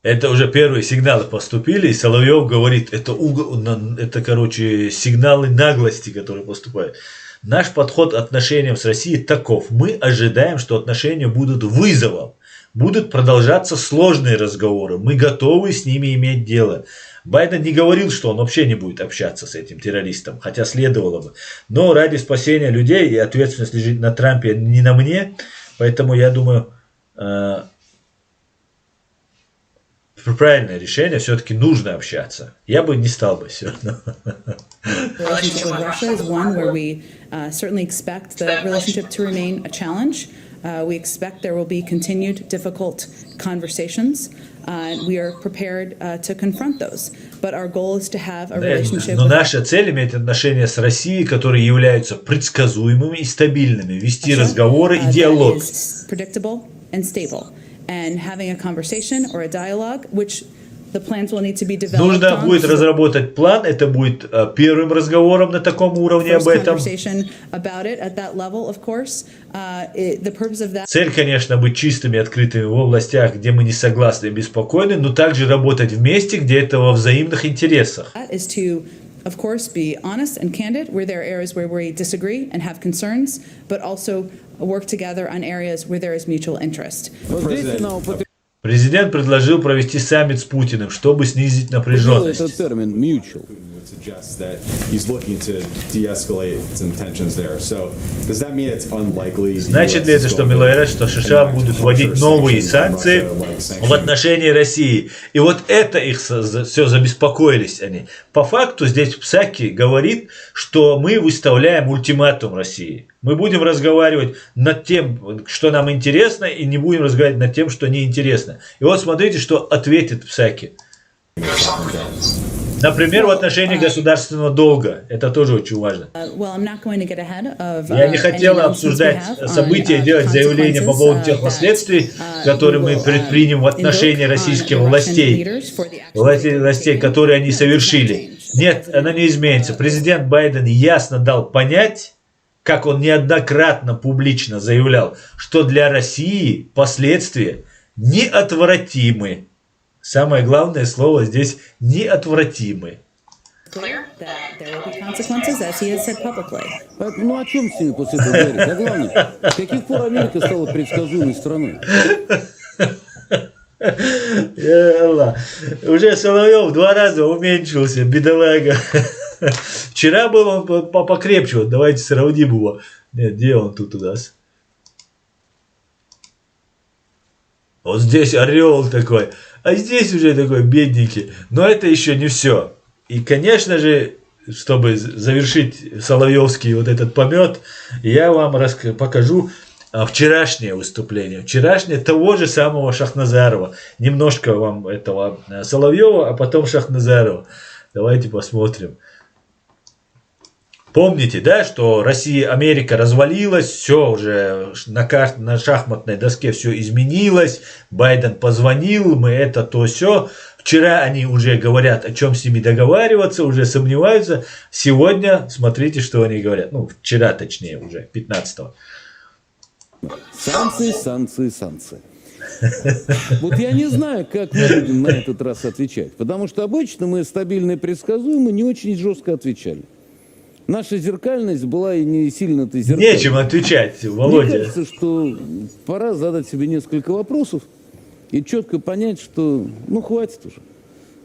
Это уже первые сигналы поступили, и Соловьев говорит, это, короче, сигналы наглости, которые поступают. Наш подход к отношениям с Россией таков. Мы ожидаем, что отношения будут вызовом. Будут продолжаться сложные разговоры. Мы готовы с ними иметь дело. Байден не говорил, что он вообще не будет общаться с этим террористом, хотя следовало бы. Но ради спасения людей, и ответственность лежит на Трампе, не на мне, поэтому я думаю, правильное решение, все-таки нужно общаться. Я бы не стал бы все равно. Relationship with Russia is one where we certainly expect the relationship to remain a challenge. We expect there will be continued difficult conversations. We are prepared to confront those. But our goal is to have a relationship. Но наша цель иметь отношения с Россией, которые являются предсказуемыми и стабильными, вести разговоры и диалог. Predictable and stable. And having a conversation or a dialogue, which the plans will need to be developed. Нужно будет разработать план, это будет первым разговором на таком уровне об этом. Цель, конечно, быть чистыми, открытыми в областях, где мы не согласны и беспокойны, но также работать вместе, где это во взаимных интересах. Of course, be honest and candid where there are areas where we disagree and have concerns, but also work together on areas where there is mutual interest. Президент предложил провести саммит с Путиным, чтобы снизить напряженность. Это термин mutual. Значит ли это, что говорят, что США будут вводить новые санкции в отношении России? И вот это их все забеспокоились они. По факту здесь Псаки говорит, что мы выставляем ультиматум России. Мы будем разговаривать над тем, что нам интересно, и не будем разговаривать над тем, что неинтересно. И вот смотрите, что ответит Псаки. Например, в отношении государственного долга. Это тоже очень важно. Я не хотела обсуждать события, делать заявления по поводу тех последствий, которые мы предпримем в отношении российских властей, которые они совершили. Нет, она не изменится. Президент Байден ясно дал понять, как он неоднократно публично заявлял, что для России последствия неотвратимы. Самое главное слово здесь неотвратимы. Ну о чем с ними после этого говорить? А главное, с каких пор Америка стала предсказуемой страной? Уже Соловьев 2 раза уменьшился, бедолага. Вчера был он покрепче, вот давайте сравним его. Нет, где он тут у нас? Вот здесь орел такой, а здесь уже такой бедненький. Но это еще не все. И, конечно же, чтобы завершить соловьевский вот этот помет, я вам покажу вчерашнее выступление. Вчерашнее того же самого Шахназарова. Немножко вам этого Соловьева, а потом Шахназарова. Давайте посмотрим. Помните, да, что Россия, Америка развалилась, все уже на шахматной доске все изменилось, Байден позвонил, мы это, то, все. Вчера они уже говорят, о чем с ними договариваться, уже сомневаются. Сегодня смотрите, что они говорят. Ну, вчера точнее уже, 15-го. Санкции, санкции, санкции. Вот я не знаю, как мы будем на этот раз отвечать, потому что обычно мы стабильно и предсказуемо не очень жестко отвечали. Наша зеркальность была и не сильно-то зеркальной. Нечем отвечать, Володя. Мне кажется, что пора задать себе несколько вопросов и четко понять, что ну хватит уже.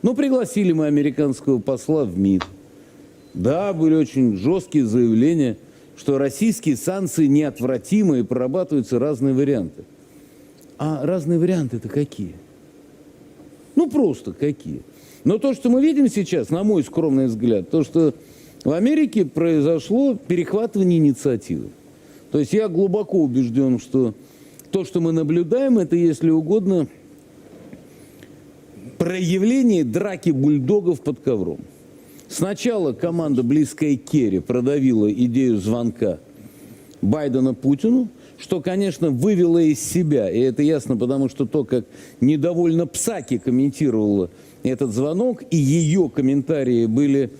Ну пригласили мы американского посла в МИД. Да, были очень жесткие заявления, что российские санкции неотвратимы и прорабатываются разные варианты. А разные варианты-то какие? Ну просто какие? Но то, что мы видим сейчас, на мой скромный взгляд, то, что в Америке произошло перехватывание инициативы. То есть я глубоко убежден, что то, что мы наблюдаем, это, если угодно, проявление драки бульдогов под ковром. Сначала команда, близкая к Керри, продавила идею звонка Байдена Путину, что, конечно, вывело из себя, и это ясно, потому что то, как недовольно Псаки комментировала этот звонок, и ее комментарии были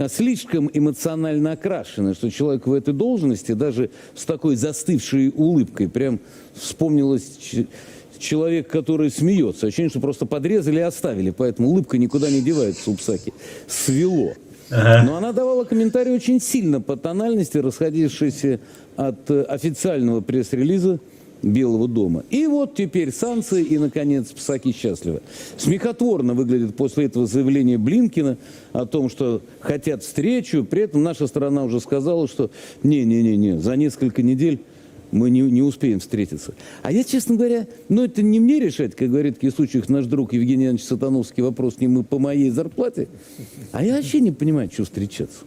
слишком эмоционально окрашены, что человек в этой должности, даже с такой застывшей улыбкой, прям вспомнилось человек, который смеется. Ощущение, что просто подрезали и оставили, поэтому улыбка никуда не девается у Псаки. Свело. Но она давала комментарии очень сильно по тональности, расходившиеся от официального пресс-релиза Белого дома. И вот теперь санкции, и, наконец, Псаки счастлива. Смехотворно выглядит после этого заявление Блинкена о том, что хотят встречу. При этом наша сторона уже сказала, что не, за несколько недель мы не успеем встретиться. А я, честно говоря, это не мне решать, как говорит в таких случаях наш друг Евгений Иванович Сатановский, вопрос не мы по моей зарплате. А я вообще не понимаю, что встречаться.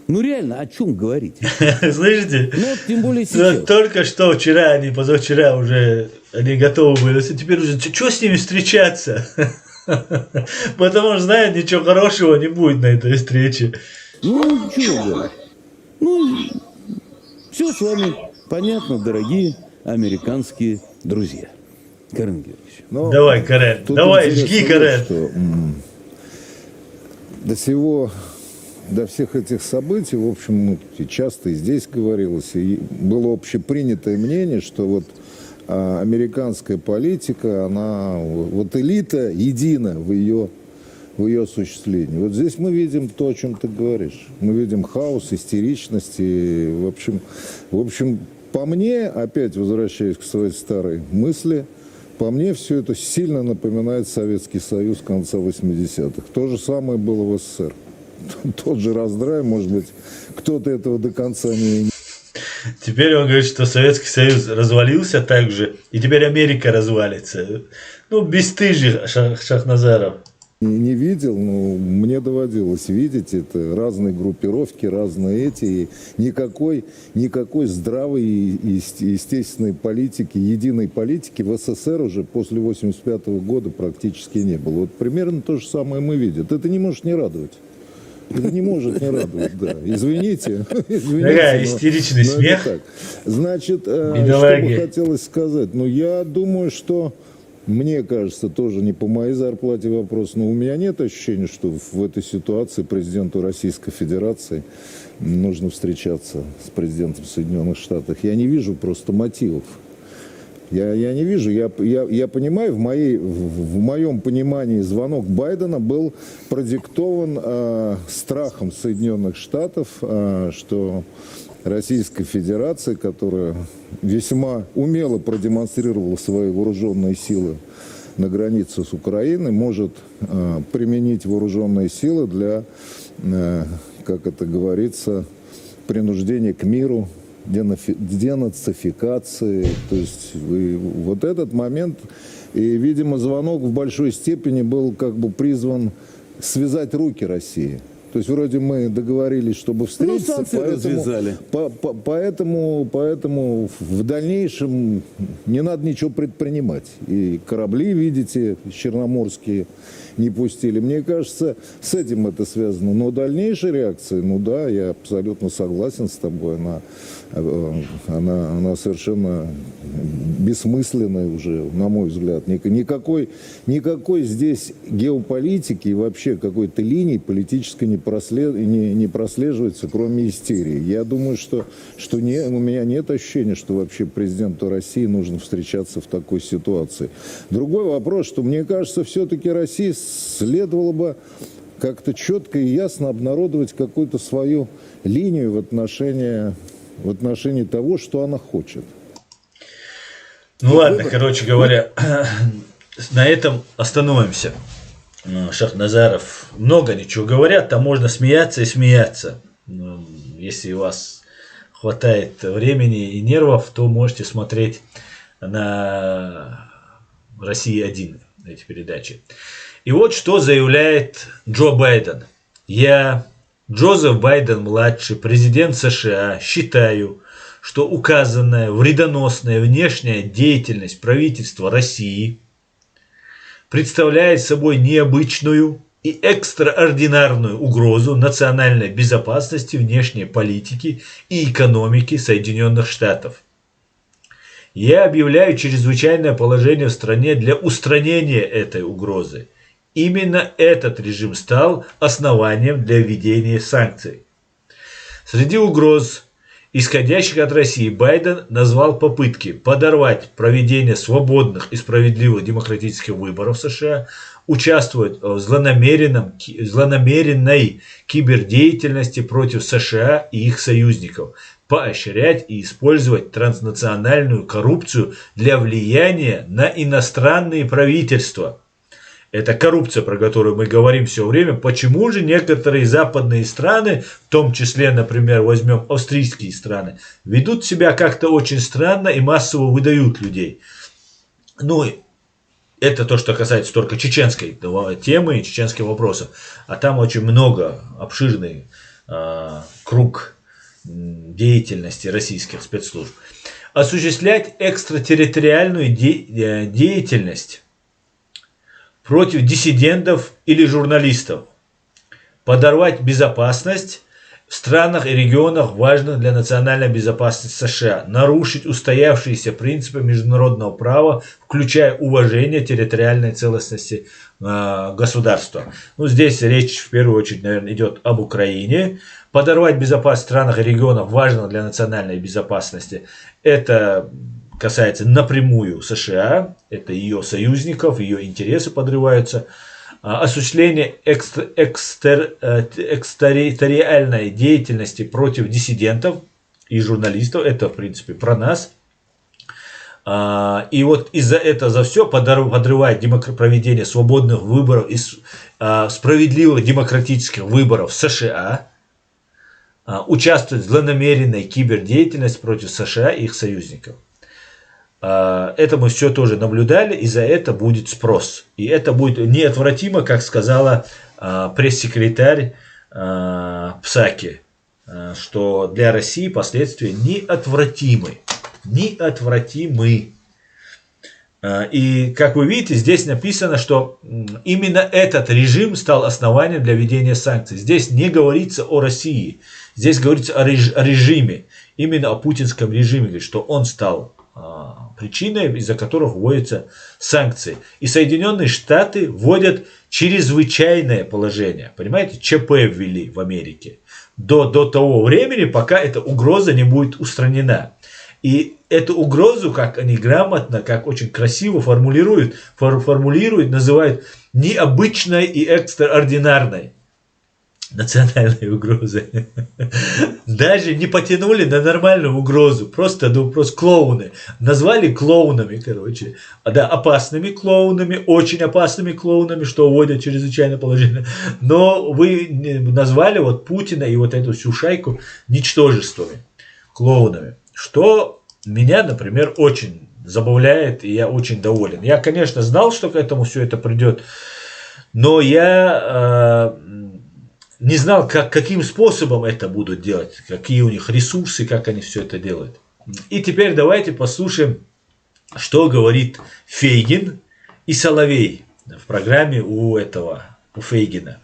Реально, о чем говорить? Слышите? Тем более сейчас. Только что вчера, не позавчера уже они готовы были. Теперь уже, что с ними встречаться? Потому что, знают, ничего хорошего не будет на этой встрече. Чего говорить? Все с вами понятно, дорогие американские друзья. Карен Георгиевич. Давай, Карен, давай, жги, Карен. До всех этих событий, в общем, часто и здесь говорилось, и было общепринятое мнение, что американская политика, она, элита едина в ее осуществлении. Вот здесь мы видим то, о чем ты говоришь. Мы видим хаос, истеричность, и, в общем, по мне, опять возвращаясь к своей старой мысли, по мне все это сильно напоминает Советский Союз конца 80-х. То же самое было в СССР. Тот же раздрай, может быть, кто-то этого до конца не... Теперь он говорит, что Советский Союз развалился так же, и теперь Америка развалится. Бесстыжий Шахназаров. Не видел, но мне доводилось видеть это. Разные группировки, разные эти. И никакой здравой и естественной политики, единой политики в СССР уже после 1985 года практически не было. Вот примерно то же самое мы видим. Это не может не радовать. Это не может не радовать, да. Извините. Такая истеричный смех. Значит, что бы хотелось сказать? Я думаю, что, мне кажется, тоже не по моей зарплате вопрос, но у меня нет ощущения, что в этой ситуации президенту Российской Федерации нужно встречаться с президентом Соединенных Штатов. Я не вижу просто мотивов. Я не вижу, я понимаю, в моем понимании звонок Байдена был продиктован страхом Соединенных Штатов, что Российская Федерация, которая весьма умело продемонстрировала свои вооруженные силы на границе с Украиной, может применить вооруженные силы для, как это говорится, принуждения к миру, денацификации. То есть вот этот момент, и, видимо, звонок в большой степени был призван связать руки России. То есть вроде мы договорились, чтобы встретиться, поэтому в дальнейшем не надо ничего предпринимать. И корабли, видите, черноморские не пустили. Мне кажется, с этим это связано. Но дальнейшая реакция, да, я абсолютно согласен с тобой, она совершенно бессмысленная уже, на мой взгляд. Никакой здесь геополитики и вообще какой-то линии политической не прослеживается, кроме истерии. Я думаю, что у меня нет ощущения, что вообще президенту России нужно встречаться в такой ситуации. Другой вопрос, что мне кажется, все-таки России следовало бы как-то четко и ясно обнародовать какую-то свою линию в отношении того, что она хочет. Ладно, короче говоря, на этом остановимся. Шахназаров много ничего говорят, там можно смеяться и смеяться. Если у вас хватает времени и нервов, то можете смотреть на Россия-1 эти передачи. И вот что заявляет Джо Байден. Я, Джозеф Байден-младший, президент США, считаю, что указанная вредоносная внешняя деятельность правительства России представляет собой необычную и экстраординарную угрозу национальной безопасности, внешней политики и экономики Соединенных Штатов. Я объявляю чрезвычайное положение в стране для устранения этой угрозы. Именно этот режим стал основанием для введения санкций. Среди угроз, исходящих от России, Байден назвал попытки подорвать проведение свободных и справедливых демократических выборов в США, участвовать в злонамеренной кибердеятельности против США и их союзников, поощрять и использовать транснациональную коррупцию для влияния на иностранные правительства. Это коррупция, про которую мы говорим все время. Почему же некоторые западные страны, в том числе, например, возьмем австрийские страны, ведут себя как-то очень странно и массово выдают людей? Ну, это то, что касается только чеченской темы и чеченских вопросов. А там очень много, обширный круг деятельности российских спецслужб. Осуществлять экстратерриториальную деятельность против диссидентов или журналистов, подорвать безопасность в странах и регионах, важных для национальной безопасности США, нарушить устоявшиеся принципы международного права, включая уважение территориальной целостности государства. Ну, здесь речь в первую очередь, наверное, идет об Украине. Подорвать безопасность в странах и регионах, важных для национальной безопасности, это касается напрямую США, это ее союзников, ее интересы подрываются. Осуществление экстерриториальной деятельности против диссидентов и журналистов, это в принципе про нас. И вот из-за этого за все подрывает проведение свободных выборов и справедливых демократических выборов в США, участвует в злонамеренной кибердеятельности против США и их союзников. Это мы все тоже наблюдали, и за это будет спрос. И это будет неотвратимо, как сказала пресс-секретарь Псаки, что для России последствия неотвратимы. Неотвратимы. И, как вы видите, здесь написано, что именно этот режим стал основанием для введения санкций. Здесь не говорится о России, здесь говорится о режиме, именно о путинском режиме, что он стал причиной, из-за которых вводятся санкции. И Соединенные Штаты вводят чрезвычайное положение. Понимаете, ЧП ввели в Америке. До того времени, пока эта угроза не будет устранена. И эту угрозу, как они грамотно, как очень красиво формулируют, называют необычной и экстраординарной. Национальной угрозы. Даже не потянули на нормальную угрозу. Просто клоуны. Назвали клоунами, короче. Да, опасными клоунами, очень опасными клоунами, что вводят чрезвычайное положение. Но вы назвали вот Путина и вот эту всю шайку ничтожествами, клоунами. Что меня, например, очень забавляет, и я очень доволен. Я, конечно, знал, что к этому все это придет, но я не знал, каким способом это будут делать, какие у них ресурсы, как они все это делают. И теперь давайте послушаем, что говорит Фейгин и Соловей в программе у Фейгина.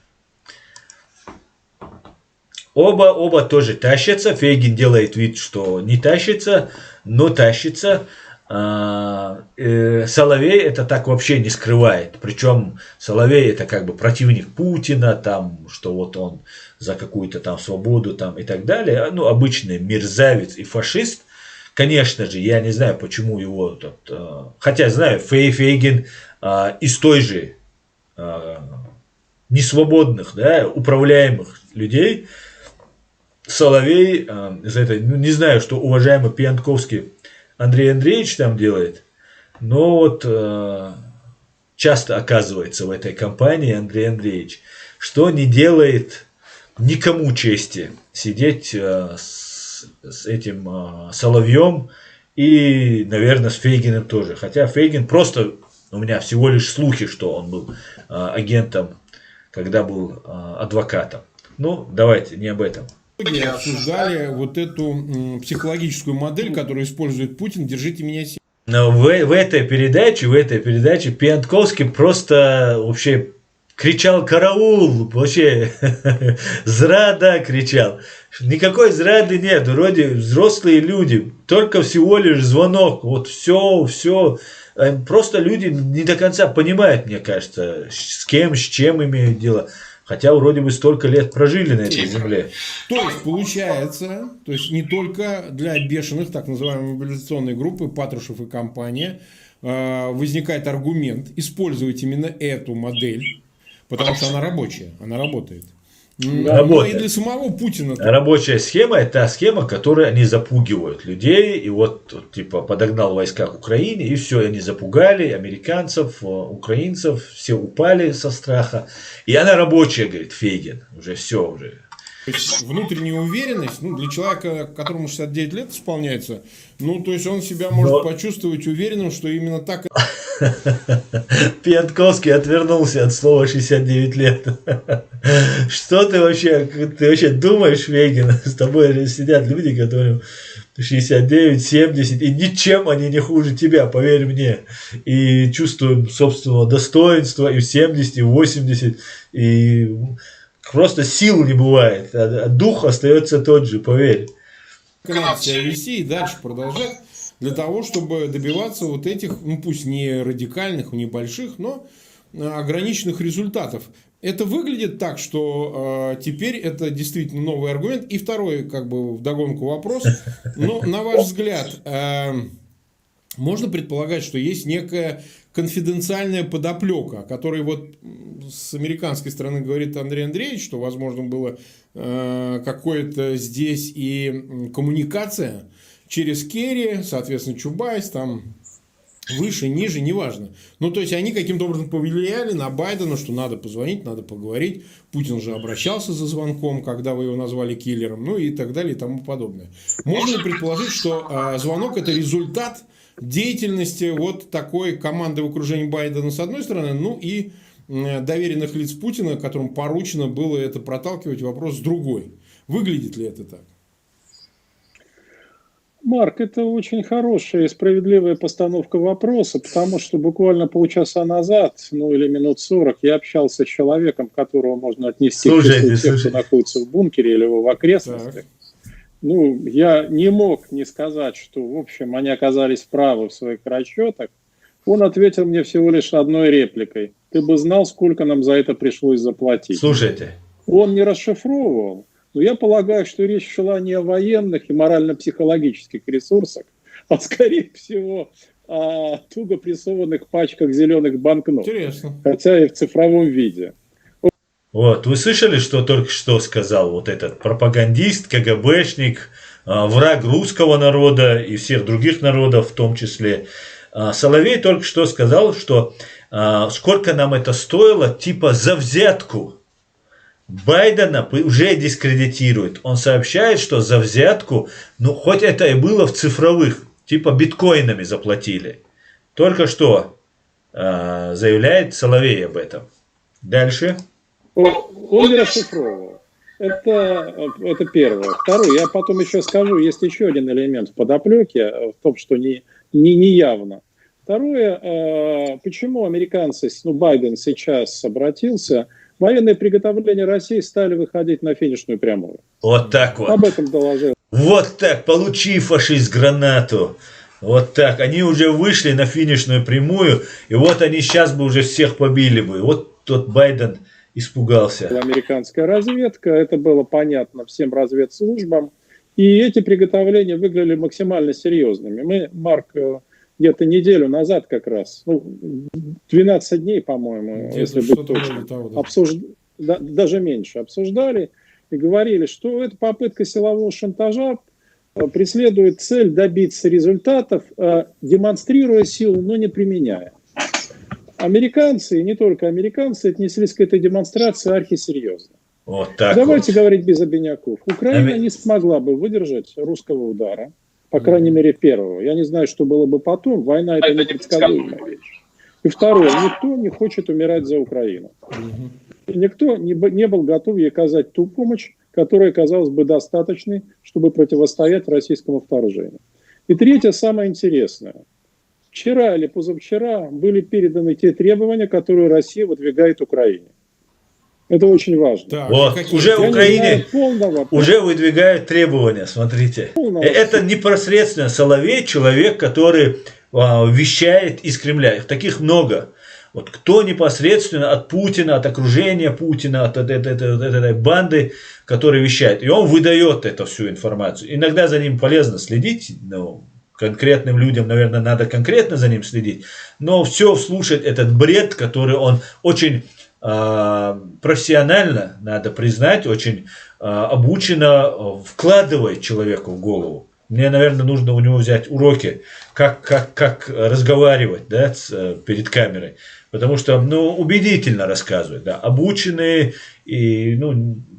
Оба тоже тащатся. Фейгин делает вид, что не тащится, но тащится. Соловей это так вообще не скрывает. Причем Соловей это как бы противник Путина, там, что вот он за какую-то там свободу там, и так далее. Ну, обычный мерзавец и фашист. Конечно же, я не знаю, почему его тут... Хотя знаю, Фейгин из той же несвободных, да, управляемых людей. Соловей, за это, не знаю, что уважаемый Пьянковский Андрей Андреевич там делает, но вот часто оказывается в этой компании Андрей Андреевич, что не делает никому чести сидеть с этим Соловьем и, наверное, с Фейгиным тоже. Хотя Фейгин просто У меня всего лишь слухи, что он был агентом, когда был адвокатом. Ну, давайте не об этом. Обсуждали вот эту психологическую модель, которую использует Путин. Держите меня сильно. Но в этой передаче Пьянковский просто вообще кричал «караул», вообще «зрада» кричал. Никакой зрады нет, вроде взрослые люди, только всего лишь звонок, вот все. Просто люди не до конца понимают, мне кажется, с кем, с чем имеют дело. Хотя вроде бы столько лет прожили на этой земле. То есть получается, то есть не только для бешеных, так называемой мобилизационной группы, Патрушев и компания, возникает аргумент использовать именно эту модель, потому что она рабочая, она работает. Но и для самого Путина. Рабочая схема – это та схема, которой они запугивают людей. И вот типа подогнал войска к Украине, и все, они запугали американцев, украинцев, все упали со страха. И она рабочая, говорит Фейгин. Уже все уже. То есть внутренняя уверенность, для человека, которому 69 лет исполняется, то есть он себя может почувствовать уверенным, что именно так. Пьянковский отвернулся от слова 69 лет. Что ты вообще думаешь, Фейгин? С тобой сидят люди, которым 69, 70, и ничем они не хуже тебя, поверь мне. И чувствуем собственного достоинства и в 70, и в 80, и просто сил не бывает, а дух остается тот же, поверь. Себя вести и дальше продолжать для того, чтобы добиваться вот этих, пусть не радикальных, небольших, но ограниченных результатов. Это выглядит так, что теперь это действительно новый аргумент. И второй, вдогонку вопрос. Но, на ваш взгляд, можно предполагать, что есть некая конфиденциальная подоплека, о которой с американской стороны говорит Андрей Андреевич, что, возможно, было какое-то здесь и коммуникация через Керри, соответственно, Чубайс, там выше, ниже, неважно. То есть, они каким-то образом повлияли на Байдена, что надо позвонить, надо поговорить. Путин же обращался за звонком, когда вы его назвали киллером, и так далее, и тому подобное. Можно ли предположить, что звонок – это результат деятельности такой команды в окружении Байдена с одной стороны, и доверенных лиц Путина, которым поручено было это проталкивать, вопрос с другой. Выглядит ли это так? Марк, это очень хорошая и справедливая постановка вопроса, потому что буквально полчаса назад, или минут 40, я общался с человеком, которого можно отнести к тех, кто находится в бункере или в окрестностях. Я не мог не сказать, что, в общем, они оказались правы в своих расчетах. Он ответил мне всего лишь одной репликой. Ты бы знал, сколько нам за это пришлось заплатить. Слушайте. Он не расшифровывал. Но я полагаю, что речь шла не о военных и морально-психологических ресурсах, а, скорее всего, о туго прессованных пачках зеленых банкнот. Интересно. Хотя и в цифровом виде. Вы слышали, что только что сказал этот пропагандист, КГБшник, враг русского народа и всех других народов в том числе. Соловей только что сказал, что сколько нам это стоило, типа за взятку. Байдена уже дискредитирует. Он сообщает, что за взятку, хоть это и было в цифровых, типа биткоинами заплатили. Только что заявляет Соловей об этом. Дальше. Он не расшифровывал. Это первое. Второе, я потом еще скажу, есть еще один элемент в подоплеке, в том, что не явно. Второе, почему американцы, Байден сейчас обратился, военные приготовления России стали выходить на финишную прямую. Вот так вот. Об этом доложил. Вот так, получи, фашист, гранату. Вот так, они уже вышли на финишную прямую, и вот они сейчас бы уже всех побили бы. Вот тот Байден испугался. Американская разведка, это было понятно всем разведслужбам, и эти приготовления выглядели максимально серьезными. Мы, Марк, где-то неделю назад как раз, 12 дней, по-моему, если быть точным, даже меньше, обсуждали и говорили, что эта попытка силового шантажа преследует цель добиться результатов, демонстрируя силу, но не применяя. Американцы, и не только американцы, отнеслись к этой демонстрации архисерьезно. Вот так Давайте говорить без обиняков. Украина не смогла бы выдержать русского удара, по крайней мере первого. Я не знаю, что было бы потом. Война – это непредсказуемая вещь. И второе, никто не хочет умирать за Украину. Никто не был готов ей оказать ту помощь, которая, казалось бы, достаточной, чтобы противостоять российскому вторжению. И третье, самое интересное. Вчера или позавчера были переданы те требования, которые Россия выдвигает Украине. Это очень важно. Так, вот, уже Украине уже выдвигают требования, смотрите. Это непосредственно Соловей, человек, который вещает из Кремля. Их таких много. Вот кто непосредственно от Путина, от окружения Путина, от этой банды, которая вещает. И он выдает эту всю информацию. Иногда за ним полезно следить, но конкретным людям, наверное, надо конкретно за ним следить. Но все слушать этот бред, который он очень профессионально, надо признать, очень обученно вкладывает человеку в голову. Мне, наверное, нужно у него взять уроки, как разговаривать, да, перед камерой. Потому что, убедительно рассказывает, да, обученные и,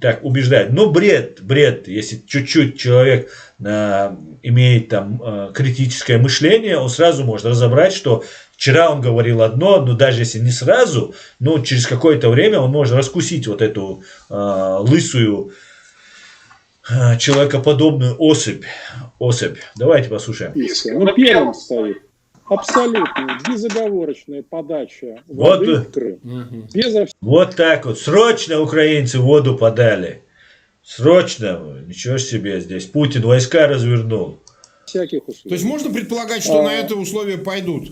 так, убеждают. Но бред, если чуть-чуть человек имеет там критическое мышление, он сразу может разобрать, что вчера он говорил одно, но даже если не сразу, через какое-то время он может раскусить вот эту лысую человекоподобную особь. Давайте послушаем. Первым стоит абсолютная безоговорочная подача воды в Крым. Вот так вот. Срочно украинцы воду подали. Срочно. Ничего себе здесь. Путин войска развернул. Всяких условий. То есть можно предполагать, что на это условия пойдут?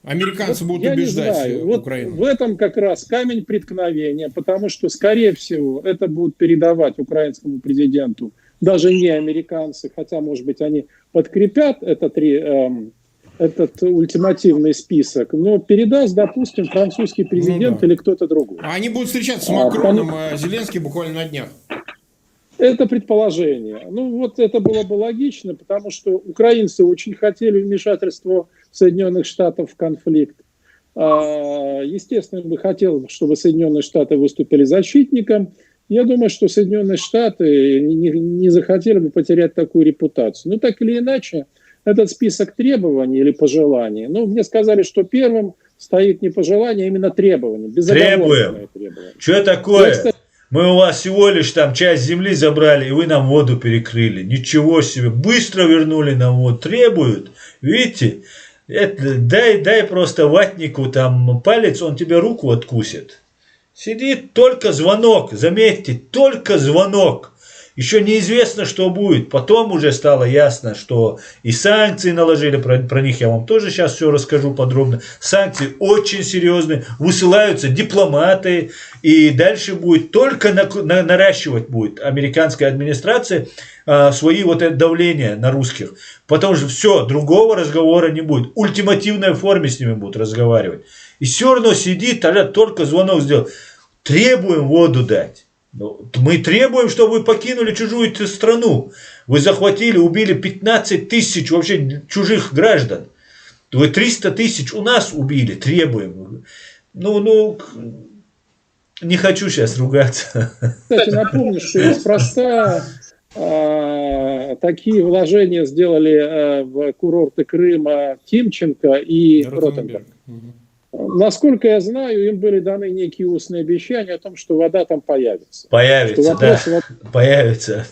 Американцы будут убеждать Украину. В этом как раз камень преткновения, потому что, скорее всего, это будут передавать украинскому президенту даже не американцы, хотя, может быть, они подкрепят этот ультимативный список, но передаст, допустим, французский президент или кто-то другой. А они будут встречаться с Макроном, Зеленский буквально на днях. Это предположение. Это было бы логично, потому что украинцы очень хотели вмешательства Соединенных Штатов в конфликт. Естественно, бы хотел, чтобы Соединенные Штаты выступили защитником. Я думаю, что Соединенные Штаты не захотели бы потерять такую репутацию. Но так или иначе, этот список требований или пожеланий, мне сказали, что первым стоит не пожелание, а именно требование. Требуем. Что такое? Мы у вас всего лишь там часть земли забрали, и вы нам воду перекрыли. Ничего себе, быстро вернули нам воду. Требуют, видите? Дай просто ватнику там палец, он тебе руку откусит. Сидит только звонок, заметьте, только звонок. Еще неизвестно, что будет. Потом уже стало ясно, что и санкции наложили, про них я вам тоже сейчас все расскажу подробно. Санкции очень серьезные, высылаются дипломаты, и дальше будет только наращивать будет американская администрация свои это давление на русских. Потому что все, другого разговора не будет. В ультимативной форме с ними будут разговаривать. И все равно сидит, только звонок сделал. Требуем воду дать. Мы требуем, чтобы вы покинули чужую страну. Вы захватили, убили 15 тысяч вообще чужих граждан. Вы 300 тысяч у нас убили. Требуем. Не хочу сейчас ругаться. Кстати, напомню, что неспроста такие вложения сделали в курорты Крыма Тимченко и Ротенберг. Насколько я знаю, им были даны некие устные обещания о том, что вода там появится. Появится.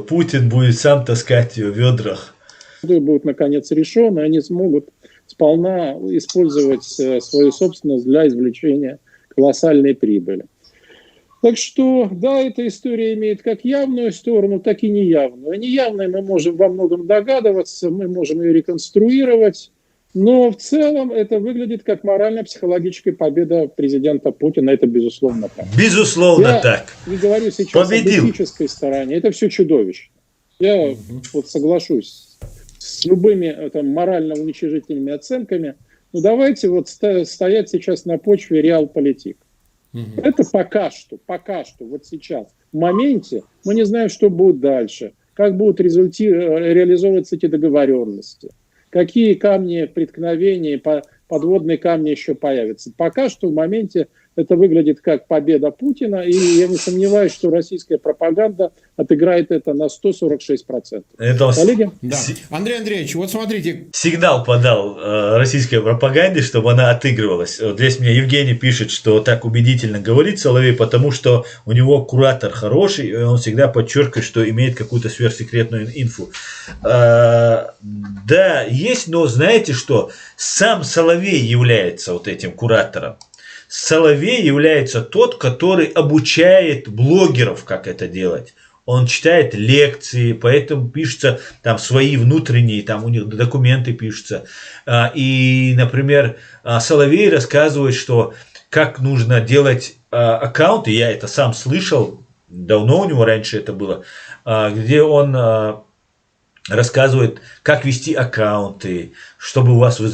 Путин будет сам таскать ее в ведрах. Будет наконец решен, и они смогут сполна использовать свою собственность для извлечения колоссальной прибыли. Так что, да, эта история имеет как явную сторону, так и неявную. Неявной мы можем во многом догадываться, мы можем ее реконструировать. Но в целом это выглядит как морально-психологическая победа президента Путина. Это безусловно так. Безусловно так. Я не говорю сейчас победил. Об этической стороне. Это все чудовищно. Я соглашусь с любыми морально-уничижительными оценками. Но давайте стоять сейчас на почве реал-политик. Это пока что, вот сейчас. В моменте мы не знаем, что будет дальше. Как будут реализовываться эти договоренности. Какие камни преткновения, подводные камни еще появятся. Пока что в моменте это выглядит как победа Путина, и я не сомневаюсь, что российская пропаганда отыграет это на 146%. Коллеги? Да. Андрей Андреевич, вот смотрите. Сигнал подал российской пропаганде, чтобы она отыгрывалась. Вот здесь мне Евгений пишет, что так убедительно говорит Соловей, потому что у него куратор хороший, и он всегда подчеркивает, что имеет какую-то сверхсекретную инфу. Да, есть, но знаете что? Сам Соловей является вот этим куратором. Соловей является тот, который обучает блогеров, как это делать. Он читает лекции, поэтому пишутся там свои внутренние, там у них документы пишутся. И, например, Соловей рассказывает, что как нужно делать аккаунты, я это сам слышал, давно у него раньше это было, где он рассказывает, как вести аккаунты, чтобы у вас вы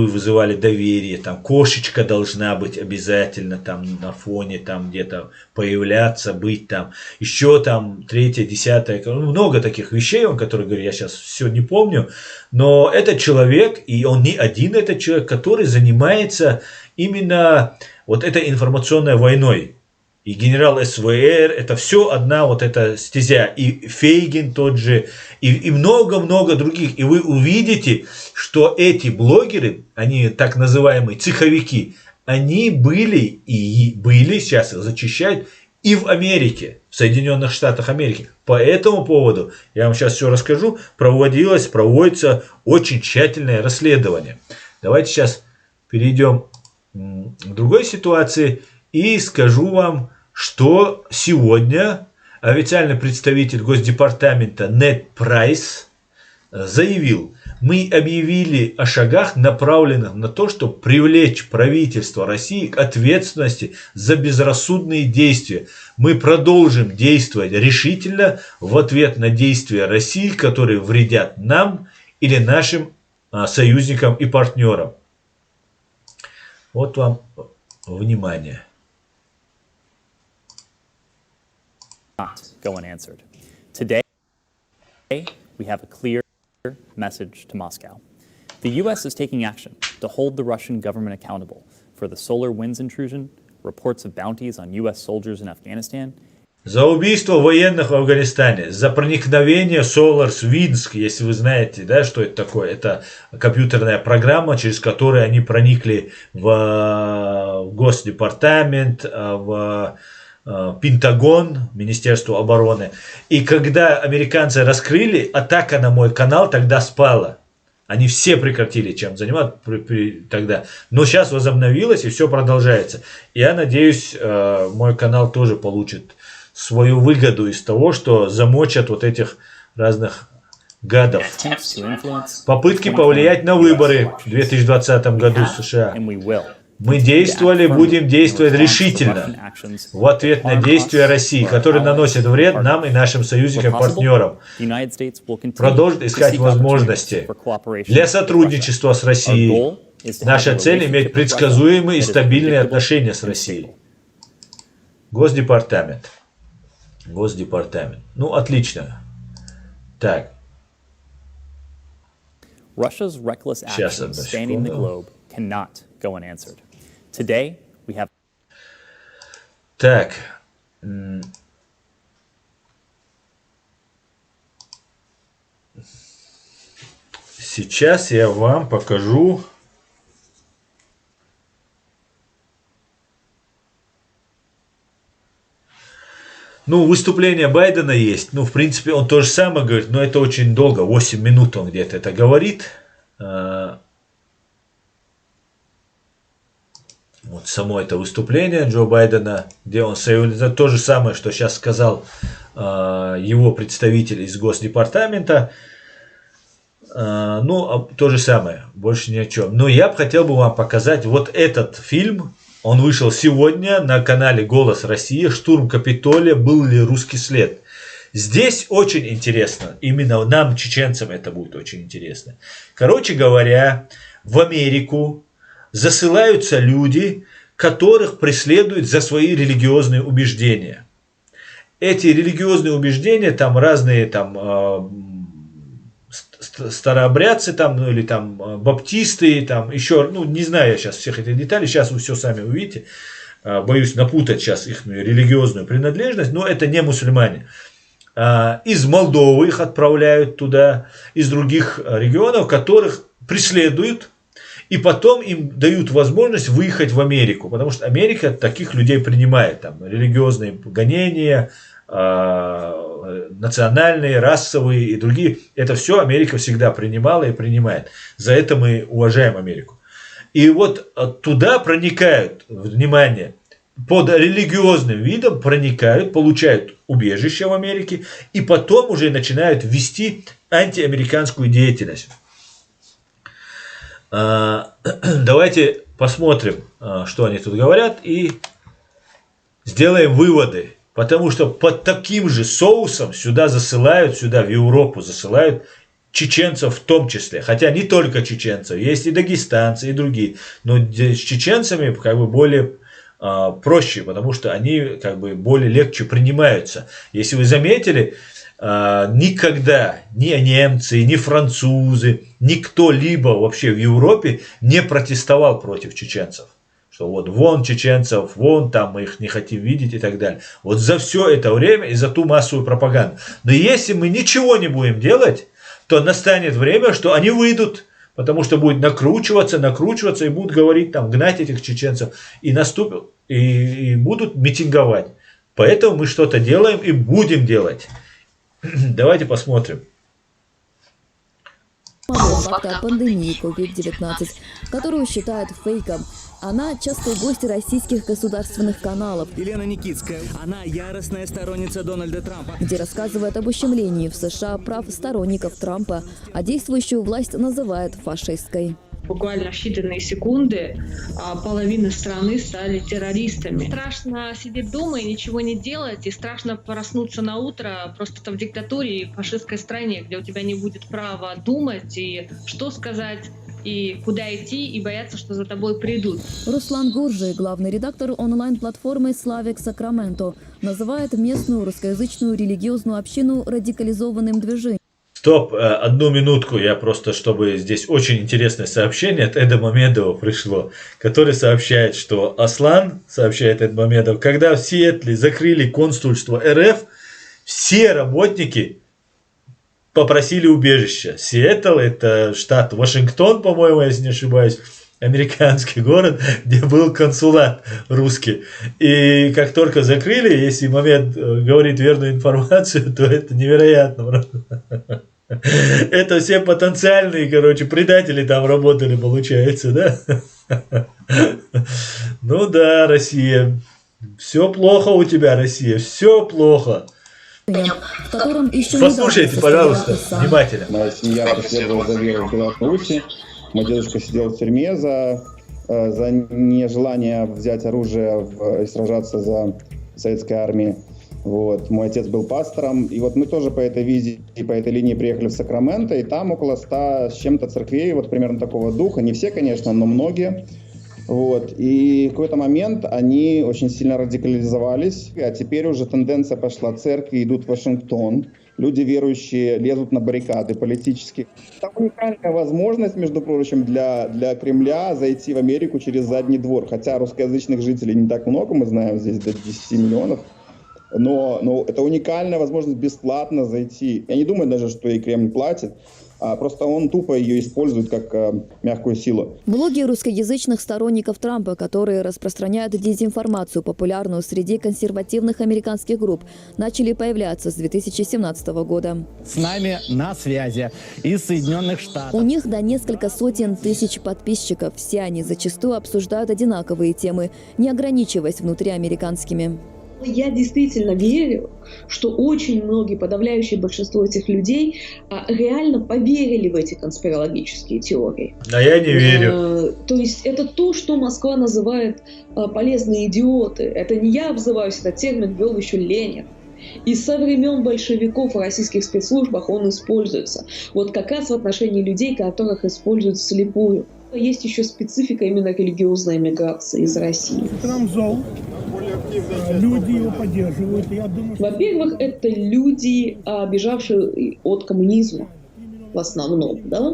вызывали доверие, там кошечка должна быть обязательно там на фоне, там где-то появляться, быть там, еще там третье, десятое, много таких вещей, он, который говорит, я сейчас все не помню, но этот человек, и он не один этот человек, который занимается именно вот этой информационной войной. И генерал СВР, это все одна вот эта стезя. И Фейгин тот же, и много-много других. И вы увидите, что эти блогеры, они так называемые цеховики, они были сейчас их зачищают и в Америке, в Соединенных Штатах Америки. По этому поводу, я вам сейчас все расскажу, проводится очень тщательное расследование. Давайте сейчас перейдем к другой ситуации и скажу вам, что сегодня официальный представитель Госдепартамента Нед Прайс заявил, мы объявили о шагах, направленных на то, чтобы привлечь правительство России к ответственности за безрассудные действия. Мы продолжим действовать решительно в ответ на действия России, которые вредят нам или нашим союзникам и партнерам. Вот вам внимание. Not go unanswered. Today, we have a clear message to Moscow. The U.S. is taking action to hold the Russian government accountable for the SolarWinds intrusion, reports of bounties on U.S. soldiers in Afghanistan. За убийство военных в Афганистане, за проникновение SolarWinds, если вы знаете, да, что это такое, это компьютерная программа, через которую они проникли в Госдепартамент, в Пентагон, Министерство обороны. И когда американцы раскрыли, атака на мой канал тогда спала. Они все прекратили чем заниматься тогда. Но сейчас возобновилось и все продолжается. Я надеюсь, мой канал тоже получит свою выгоду из того, что замочат вот этих разных гадов. Попытки повлиять на выборы в 2020 году в США. Мы действовали, будем действовать решительно в ответ на действия России, которые наносят вред нам и нашим союзникам и партнерам. Продолжит искать возможности для сотрудничества с Россией. Наша цель – иметь предсказуемые и стабильные отношения с Россией. Госдепартамент. Ну, отлично. Так. Russia's reckless actions spanning the globe cannot go unanswered. Today, we have... Так. Сейчас я вам покажу. Ну, выступление Байдена есть. Ну, в принципе, он то же самое говорит, но это очень долго. 8 минут он где-то это говорит. Вот само это выступление Джо Байдена, где он это то же самое, что сейчас сказал его представитель из Госдепартамента. Ну, то же самое, больше ни о чем. Но я бы хотел вам показать вот этот фильм. Он вышел сегодня на канале «Голос России». «Штурм Капитолия. Был ли русский след?». Здесь очень интересно. Именно нам, чеченцам, это будет очень интересно. Короче говоря, в Америку засылаются люди, которых преследуют за свои религиозные убеждения. Эти религиозные убеждения, там разные там старообрядцы, там, ну, или там баптисты, там еще, ну, не знаю я сейчас всех этих деталей, сейчас вы все сами увидите. боюсь напутать сейчас их религиозную принадлежность, но это не мусульмане. Из Молдовы их отправляют туда, из других регионов, которых преследуют, и потом им дают возможность выехать в Америку, потому что Америка таких людей принимает, там религиозные гонения, национальные, расовые и другие, это все Америка всегда принимала и принимает. За это мы уважаем Америку. И вот туда проникают, внимание, под религиозным видом проникают, получают убежище в Америке и потом уже начинают вести антиамериканскую деятельность. Давайте посмотрим, что они тут говорят, и сделаем выводы. Потому что под таким же соусом сюда засылают, сюда в Европу засылают чеченцев в том числе. Хотя не только чеченцев, есть и дагестанцы, и другие. Но с чеченцами как бы более проще, потому что они как бы более легче принимаются. Если вы заметили, никогда ни немцы, ни французы, ни кто-либо вообще в Европе не протестовал против чеченцев. Что вот вон чеченцев, вон там мы их не хотим видеть и так далее. Вот за все это время и за ту массовую пропаганду. Но если мы ничего не будем делать, то настанет время, что они выйдут, потому что будет накручиваться и будут говорить, там, гнать этих чеченцев, и будут митинговать. Поэтому мы что-то делаем и будем делать. Давайте посмотрим. Факта пандемии COVID-19, которую считают фейком. Она частый гость российских государственных каналов. Елена Никитская, она яростная сторонница Дональда Трампа, где рассказывает об ущемлении в США прав сторонников Трампа, а действующую власть называет фашистской. Буквально в считанные секунды половина страны стали террористами. Страшно сидеть дома и ничего не делать, и страшно проснуться на утро просто в диктатуре и фашистской стране, где у тебя не будет права думать и что сказать, и куда идти, и бояться, что за тобой придут. Руслан Гуржий, главный редактор онлайн-платформы «Славик Сакраменто», называет местную русскоязычную религиозную общину радикализованным движением. Стоп, одну минутку, я просто, чтобы здесь очень интересное сообщение от Эда Мамедова пришло, который сообщает, что Аслан, сообщает Эд Мамедов, когда в Сиэтле закрыли консульство РФ, все работники попросили убежища. Сиэтл — это штат Вашингтон, по-моему, если не ошибаюсь, американский город, где был консулат русский. И как только закрыли, если Мамед говорит верную информацию, то это невероятно. Это все потенциальные, предатели там работали, получается, да? Ну да, Россия. Все плохо у тебя, Россия, все плохо. В котором еще послушайте, пожалуйста, внимательно. Моя семья преследовала за веру в Беларуси. Мой дедушка сидел в тюрьме за нежелание взять оружие и сражаться за советской армией. Вот. Мой отец был пастором. И вот мы тоже по этой визе и по этой линии приехали в Сакраменто. И там около 100 с чем-то церквей, вот примерно такого духа. Не все, конечно, но многие. Вот. И в какой-то момент они очень сильно радикализовались. А теперь уже тенденция пошла. Церкви идут в Вашингтон. Люди верующие лезут на баррикады политические. Это уникальная возможность, между прочим, для Кремля зайти в Америку через задний двор. Хотя русскоязычных жителей не так много, мы знаем, здесь до 10 миллионов. Но это уникальная возможность бесплатно зайти. Я не думаю даже, что и Кремль платит. Просто он тупо ее использует как мягкую силу. Блоги русскоязычных сторонников Трампа, которые распространяют дезинформацию, популярную среди консервативных американских групп, начали появляться с 2017 года. С нами на связи из Соединенных Штатов. У них до несколько сотен тысяч подписчиков. Все они зачастую обсуждают одинаковые темы, не ограничиваясь внутриамериканскими. Я действительно верю, что очень многие, подавляющее большинство этих людей реально поверили в эти конспирологические теории. А я не верю. То есть это то, что Москва называет полезные идиоты. Это не я обзываюсь, этот термин ввел еще Ленин. И со времен большевиков в российских спецслужбах он используется. Вот как раз в отношении людей, которых используют вслепую. Есть еще специфика именно религиозной эмиграции из России. Люди его поддерживают. Во-первых, это люди, бежавшие от коммунизма в основном, да?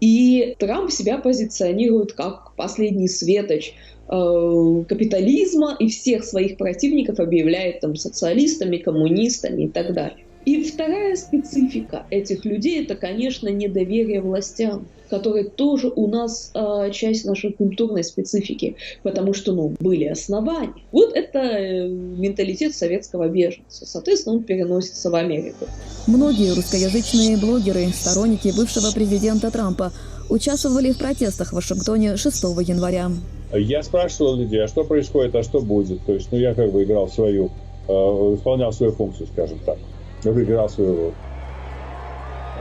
И Трамп себя позиционирует как последний светоч капитализма и всех своих противников объявляет там социалистами, коммунистами и так далее. И вторая специфика этих людей – это, конечно, недоверие властям, которое тоже у нас часть нашей культурной специфики, потому что, были основания. Вот это менталитет советского беженца. Соответственно, он переносится в Америку. Многие русскоязычные блогеры, сторонники бывшего президента Трампа, участвовали в протестах в Вашингтоне 6 января. Я спрашивал людей, а что происходит, а что будет. То есть, я как бы исполнял свою функцию, скажем так. Выиграл свою роль.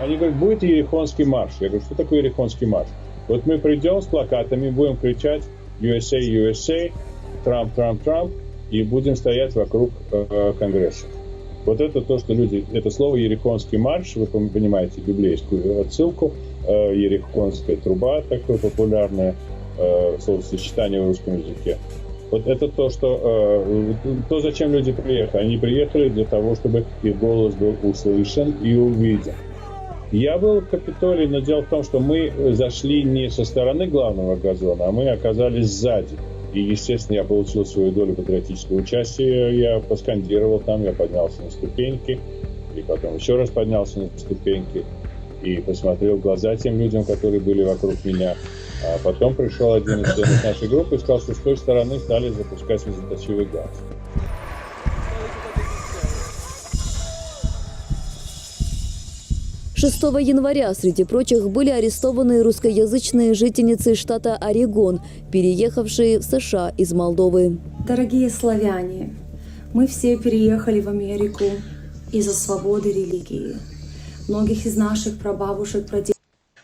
Они говорят, будет Ерихонский марш. Я говорю, что такое Ерихонский марш? Вот мы придем с плакатами, будем кричать USA, USA, Трамп, Трамп, Трамп, и будем стоять вокруг Конгресса. Вот это то, что люди... Это слово Ерихонский марш, вы понимаете библейскую отсылку, Ерихонская труба, такое популярное словосочетание в русском языке. Вот это то, зачем люди приехали. Они приехали для того, чтобы их голос был услышан и увиден. Я был в Капитолии, но дело в том, что мы зашли не со стороны главного газона, а мы оказались сзади. И, естественно, я получил свою долю патриотического участия. Я поскандировал там, я поднялся на ступеньки, и потом еще раз поднялся на ступеньки и посмотрел в глаза тем людям, которые были вокруг меня. А потом пришел один из членов нашей группы и сказал, что с той стороны стали запускать слезоточивый газ. «6 января, среди прочих, были арестованы русскоязычные жительницы штата Орегон, переехавшие в США из Молдовы. Дорогие славяне, мы все переехали в Америку из-за свободы религии. Многих из наших прабабушек, прадедушек.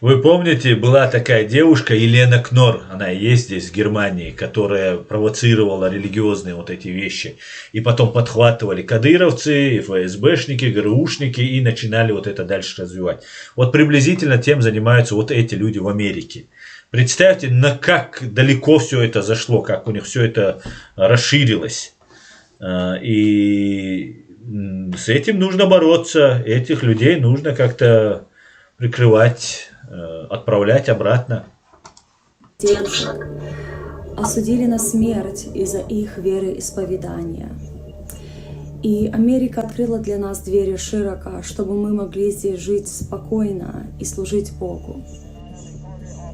Вы помните, была такая девушка Елена Кнор, она и есть здесь, в Германии, которая провоцировала религиозные вот эти вещи. И потом подхватывали кадыровцы, и ФСБшники, ГРУшники, и начинали вот это дальше развивать. Вот приблизительно тем занимаются вот эти люди в Америке. Представьте, на как далеко все это зашло, как у них все это расширилось. И с этим нужно бороться, этих людей нужно как-то прикрывать, отправлять обратно. Девушек осудили на смерть из-за их вероисповедания. И Америка открыла для нас двери широко, чтобы мы могли здесь жить спокойно и служить Богу.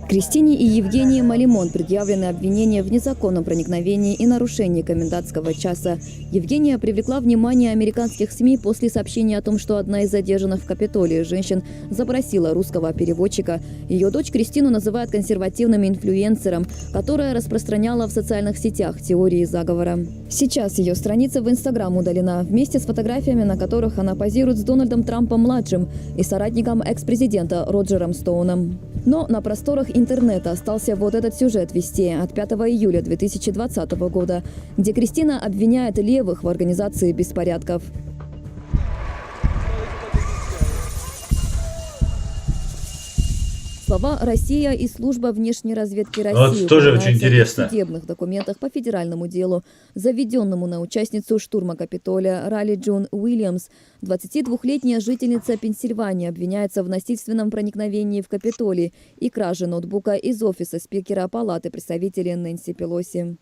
Кристине и Евгении Малимон предъявлены обвинения в незаконном проникновении и нарушении комендантского часа. Евгения привлекла внимание американских СМИ после сообщения о том, что одна из задержанных в Капитолии женщин запросила русского переводчика. Ее дочь Кристину называют консервативным инфлюенсером, которая распространяла в социальных сетях теории заговора. Сейчас ее страница в Инстаграм удалена, вместе с фотографиями, на которых она позирует с Дональдом Трампом-младшим и соратником экс-президента Роджером Стоуном. Но на просторах интернета остался вот этот сюжет вести от 5 июля 2020 года, где Кристина обвиняет левых в организации беспорядков. Слова «Россия» и служба внешней разведки России вот тоже очень интересно. В судебных документах по федеральному делу, заведенному на участницу штурма Капитолия Ралли Джун Уильямс. 22-летняя жительница Пенсильвании обвиняется в насильственном проникновении в Капитолий и краже ноутбука из офиса спикера Палаты представителей Нэнси Пелоси.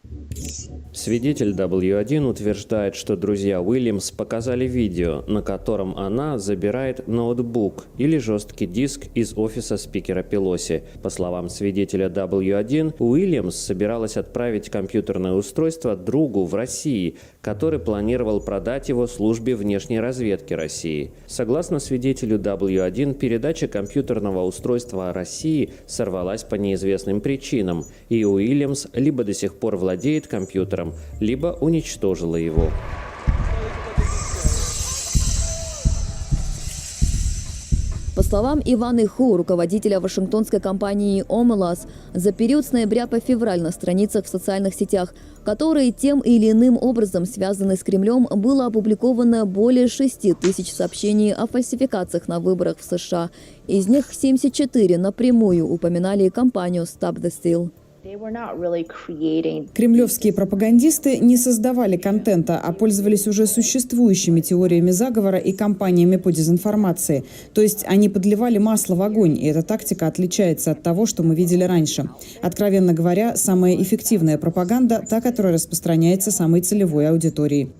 Свидетель W1 утверждает, что друзья Уильямс показали видео, на котором она забирает ноутбук или жесткий диск из офиса спикера Пелоси. По словам свидетеля W1, Уильямс собиралась отправить компьютерное устройство другу в России, который планировал продать его службе внешней разведки России. Согласно свидетелю W1, передача компьютерного устройства России сорвалась по неизвестным причинам, и Уильямс либо до сих пор владеет компьютером, либо уничтожила его. По словам Иваны Ху, руководителя вашингтонской компании Omelas, за период с ноября по февраль на страницах в социальных сетях, которые тем или иным образом связаны с Кремлем, было опубликовано более 6 тысяч сообщений о фальсификациях на выборах в США. Из них 74 напрямую упоминали компанию Stop the Steal. Кремлевские пропагандисты не создавали контента, а пользовались уже существующими теориями заговора и кампаниями по дезинформации. То есть они подливали масло в огонь, и эта тактика отличается от того, что мы видели раньше. Откровенно говоря, самая эффективная пропаганда – та, которая распространяется самой целевой аудиторией.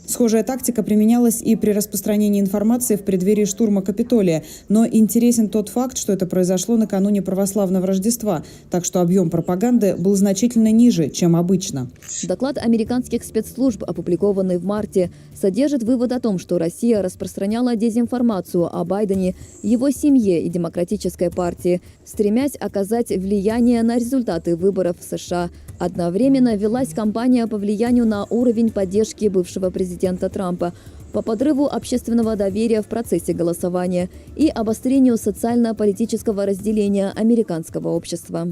Схожая тактика применялась и при распространении информации в преддверии штурма Капитолия. Но интересен тот факт, что это произошло накануне православного Рождества, так что объем пропаганды был значительно ниже, чем обычно. Доклад американских спецслужб, опубликованный в марте, содержит вывод о том, что Россия распространяла дезинформацию о Байдене, его семье и Демократической партии, стремясь оказать влияние на результаты выборов в США. Одновременно велась кампания по влиянию на уровень поддержки бывшего президента Трампа, по подрыву общественного доверия в процессе голосования и обострению социально-политического разделения американского общества.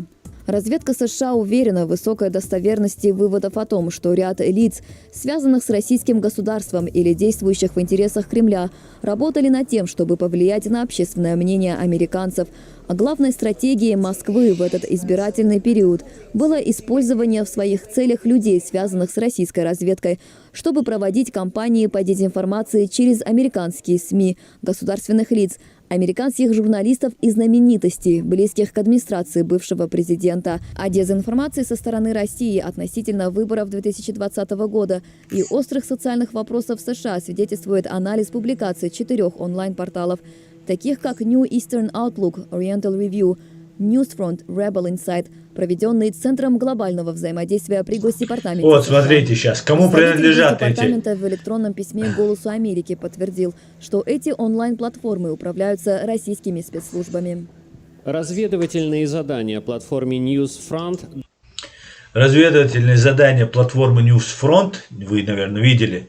Разведка США уверена в высокой достоверности выводов о том, что ряд лиц, связанных с российским государством или действующих в интересах Кремля, работали над тем, чтобы повлиять на общественное мнение американцев. А главной стратегией Москвы в этот избирательный период было использование в своих целях людей, связанных с российской разведкой, чтобы проводить кампании по дезинформации через американские СМИ, государственных лиц, американских журналистов и знаменитостей, близких к администрации бывшего президента, о дезинформации со стороны России относительно выборов 2020 года и острых социальных вопросов в США свидетельствует анализ публикаций 4 онлайн-порталов, таких как New Eastern Outlook, Oriental Review, Newsfront, Rebel Insight, проведенный Центром глобального взаимодействия при Госдепартаменте. Вот, смотрите сейчас, кому принадлежат эти... Департамента в электронном письме «Голосу Америки» подтвердил, что эти онлайн-платформы управляются российскими спецслужбами. Разведывательные задания платформе Newsfront. Разведывательные задания платформы Newsfront, вы, наверное, видели,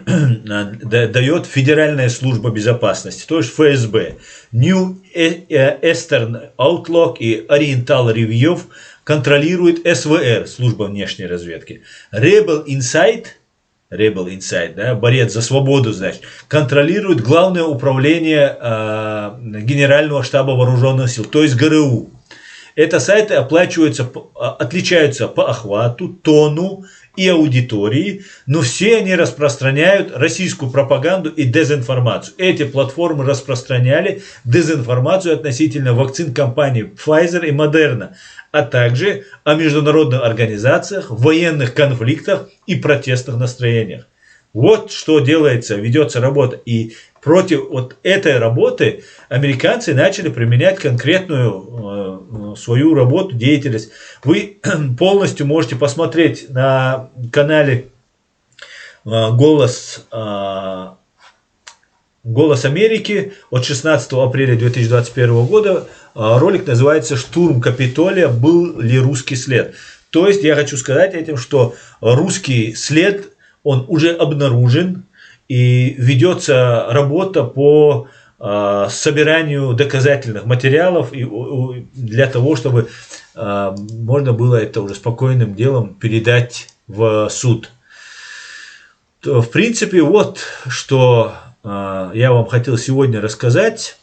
дает Федеральная служба безопасности, то есть ФСБ. New Eastern Outlook и Oriental Review контролирует СВР, служба внешней разведки. Rebel Insight, да, борец за свободу, значит, контролирует Главное управление Генерального штаба вооруженных сил, то есть ГРУ. Это сайты отличаются по охвату, тону и аудитории, но все они распространяют российскую пропаганду и дезинформацию. Эти платформы распространяли дезинформацию относительно вакцин компаний Pfizer и Moderna, а также о международных организациях, военных конфликтах и протестных настроениях. Вот что делается, ведется работа. И против вот этой работы американцы начали применять конкретную свою работу, деятельность. Вы полностью можете посмотреть на канале «Голос Америки» от 16 апреля 2021 года. Ролик называется «Штурм Капитолия. Был ли русский след?». То есть я хочу сказать этим, что русский след, он уже обнаружен, и ведется работа по собиранию доказательных материалов и для того, чтобы можно было это уже спокойным делом передать в суд. В принципе, вот что я вам хотел сегодня рассказать.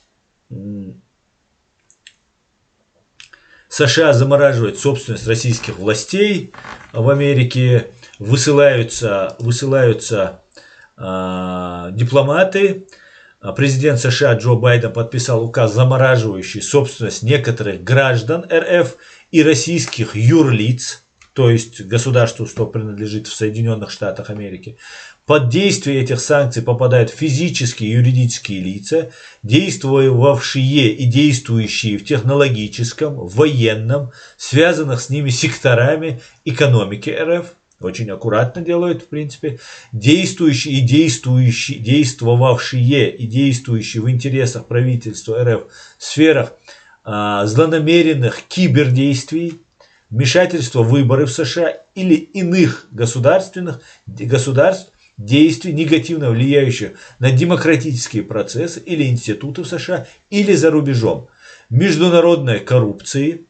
США замораживают собственность российских властей в Америке, высылаются дипломаты. Президент США Джо Байден подписал указ, замораживающий собственность некоторых граждан РФ и российских юрлиц, то есть государству, что принадлежит в Соединенных Штатах Америки. Под действие этих санкций попадают физические и юридические лица, действовавшие и действующие в технологическом, военном, связанных с ними секторами экономики РФ. Очень аккуратно делают, в принципе. Действовавшие и действующие в интересах правительства РФ в сферах злонамеренных кибердействий, вмешательства в выборы в США или иных государств, действий, негативно влияющих на демократические процессы или институты в США или за рубежом. Международной коррупции.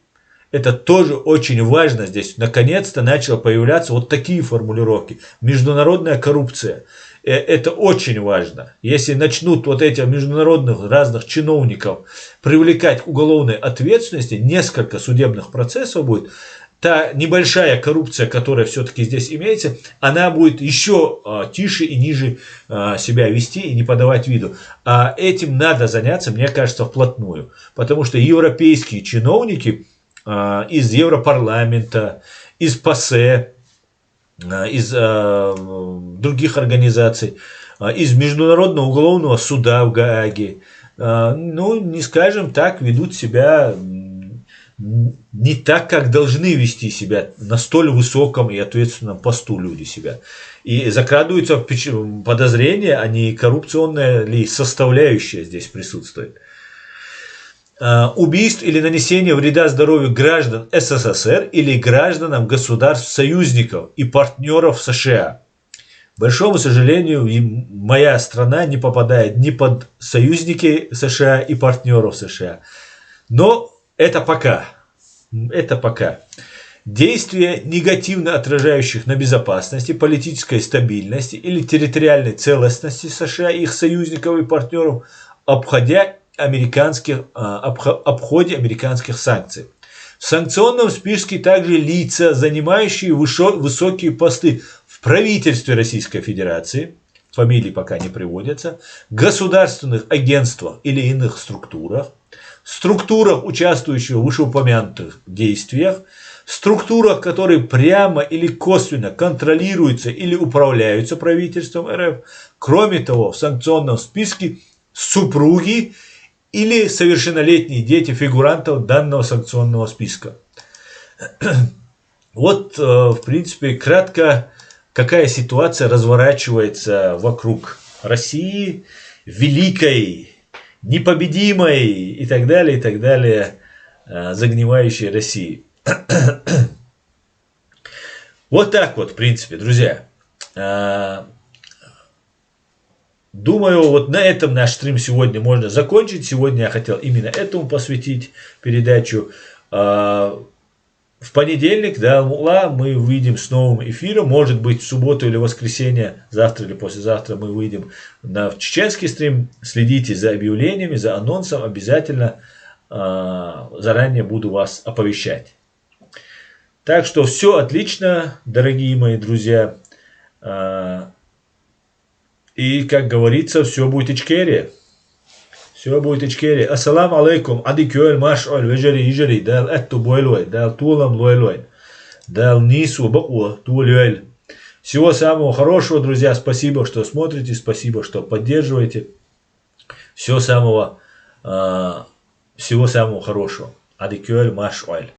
Это тоже очень важно здесь. Наконец-то начало появляться вот такие формулировки. Международная коррупция. Это очень важно. Если начнут вот этих международных разных чиновников привлекать к уголовной ответственности, несколько судебных процессов будет. та небольшая коррупция, которая все-таки здесь имеется, она будет еще тише и ниже себя вести и не подавать виду. А этим надо заняться, мне кажется, вплотную. Потому что европейские чиновники из Европарламента, из ПАСЕ, из других организаций, из Международного уголовного суда в Гааге, ну, не скажем так, ведут себя не так, как должны вести себя на столь высоком и ответственном посту люди себя. И закрадываются подозрения, а не коррупционная ли составляющая здесь присутствует. Убийств или нанесения вреда здоровью граждан СССР или гражданам государств-союзников и партнеров США. К большому сожалению, моя страна не попадает ни под союзники США и партнеров США. Но это пока. Это пока. Действия, негативно отражающих на безопасности, политической стабильности или территориальной целостности США и их союзников и партнеров, обходе американских санкций. В санкционном списке также лица, занимающие высокие посты в правительстве Российской Федерации, фамилии пока не приводятся, государственных агентствах или иных структурах, участвующих в вышеупомянутых действиях, структурах, которые прямо или косвенно контролируются или управляются правительством РФ. Кроме того, в санкционном списке супруги или совершеннолетние дети фигурантов данного санкционного списка. Вот, в принципе, кратко, какая ситуация разворачивается вокруг России, великой, непобедимой и так далее, загнивающей России. Вот так вот, в принципе, друзья. Думаю, вот на этом наш стрим сегодня можно закончить. Сегодня я хотел именно этому посвятить передачу. В понедельник, да, Алла, мы выйдем с новым эфиром. Может быть, в субботу или воскресенье, завтра или послезавтра мы выйдем на чеченский стрим. Следите за объявлениями, за анонсом. Обязательно заранее буду вас оповещать. Так что все отлично, дорогие мои друзья. И, как говорится, все будет ичкерия. Все будет ичкерия. Ассаламу алейкум. Ади кёль маш оль вежери ижери. Дал эту бойлой. Дал тулам лойлой. Дал нису баку тулюэль. Всего самого хорошего, друзья. Спасибо, что смотрите. Спасибо, что поддерживаете. Всего самого хорошего. Ади кёль маш оль.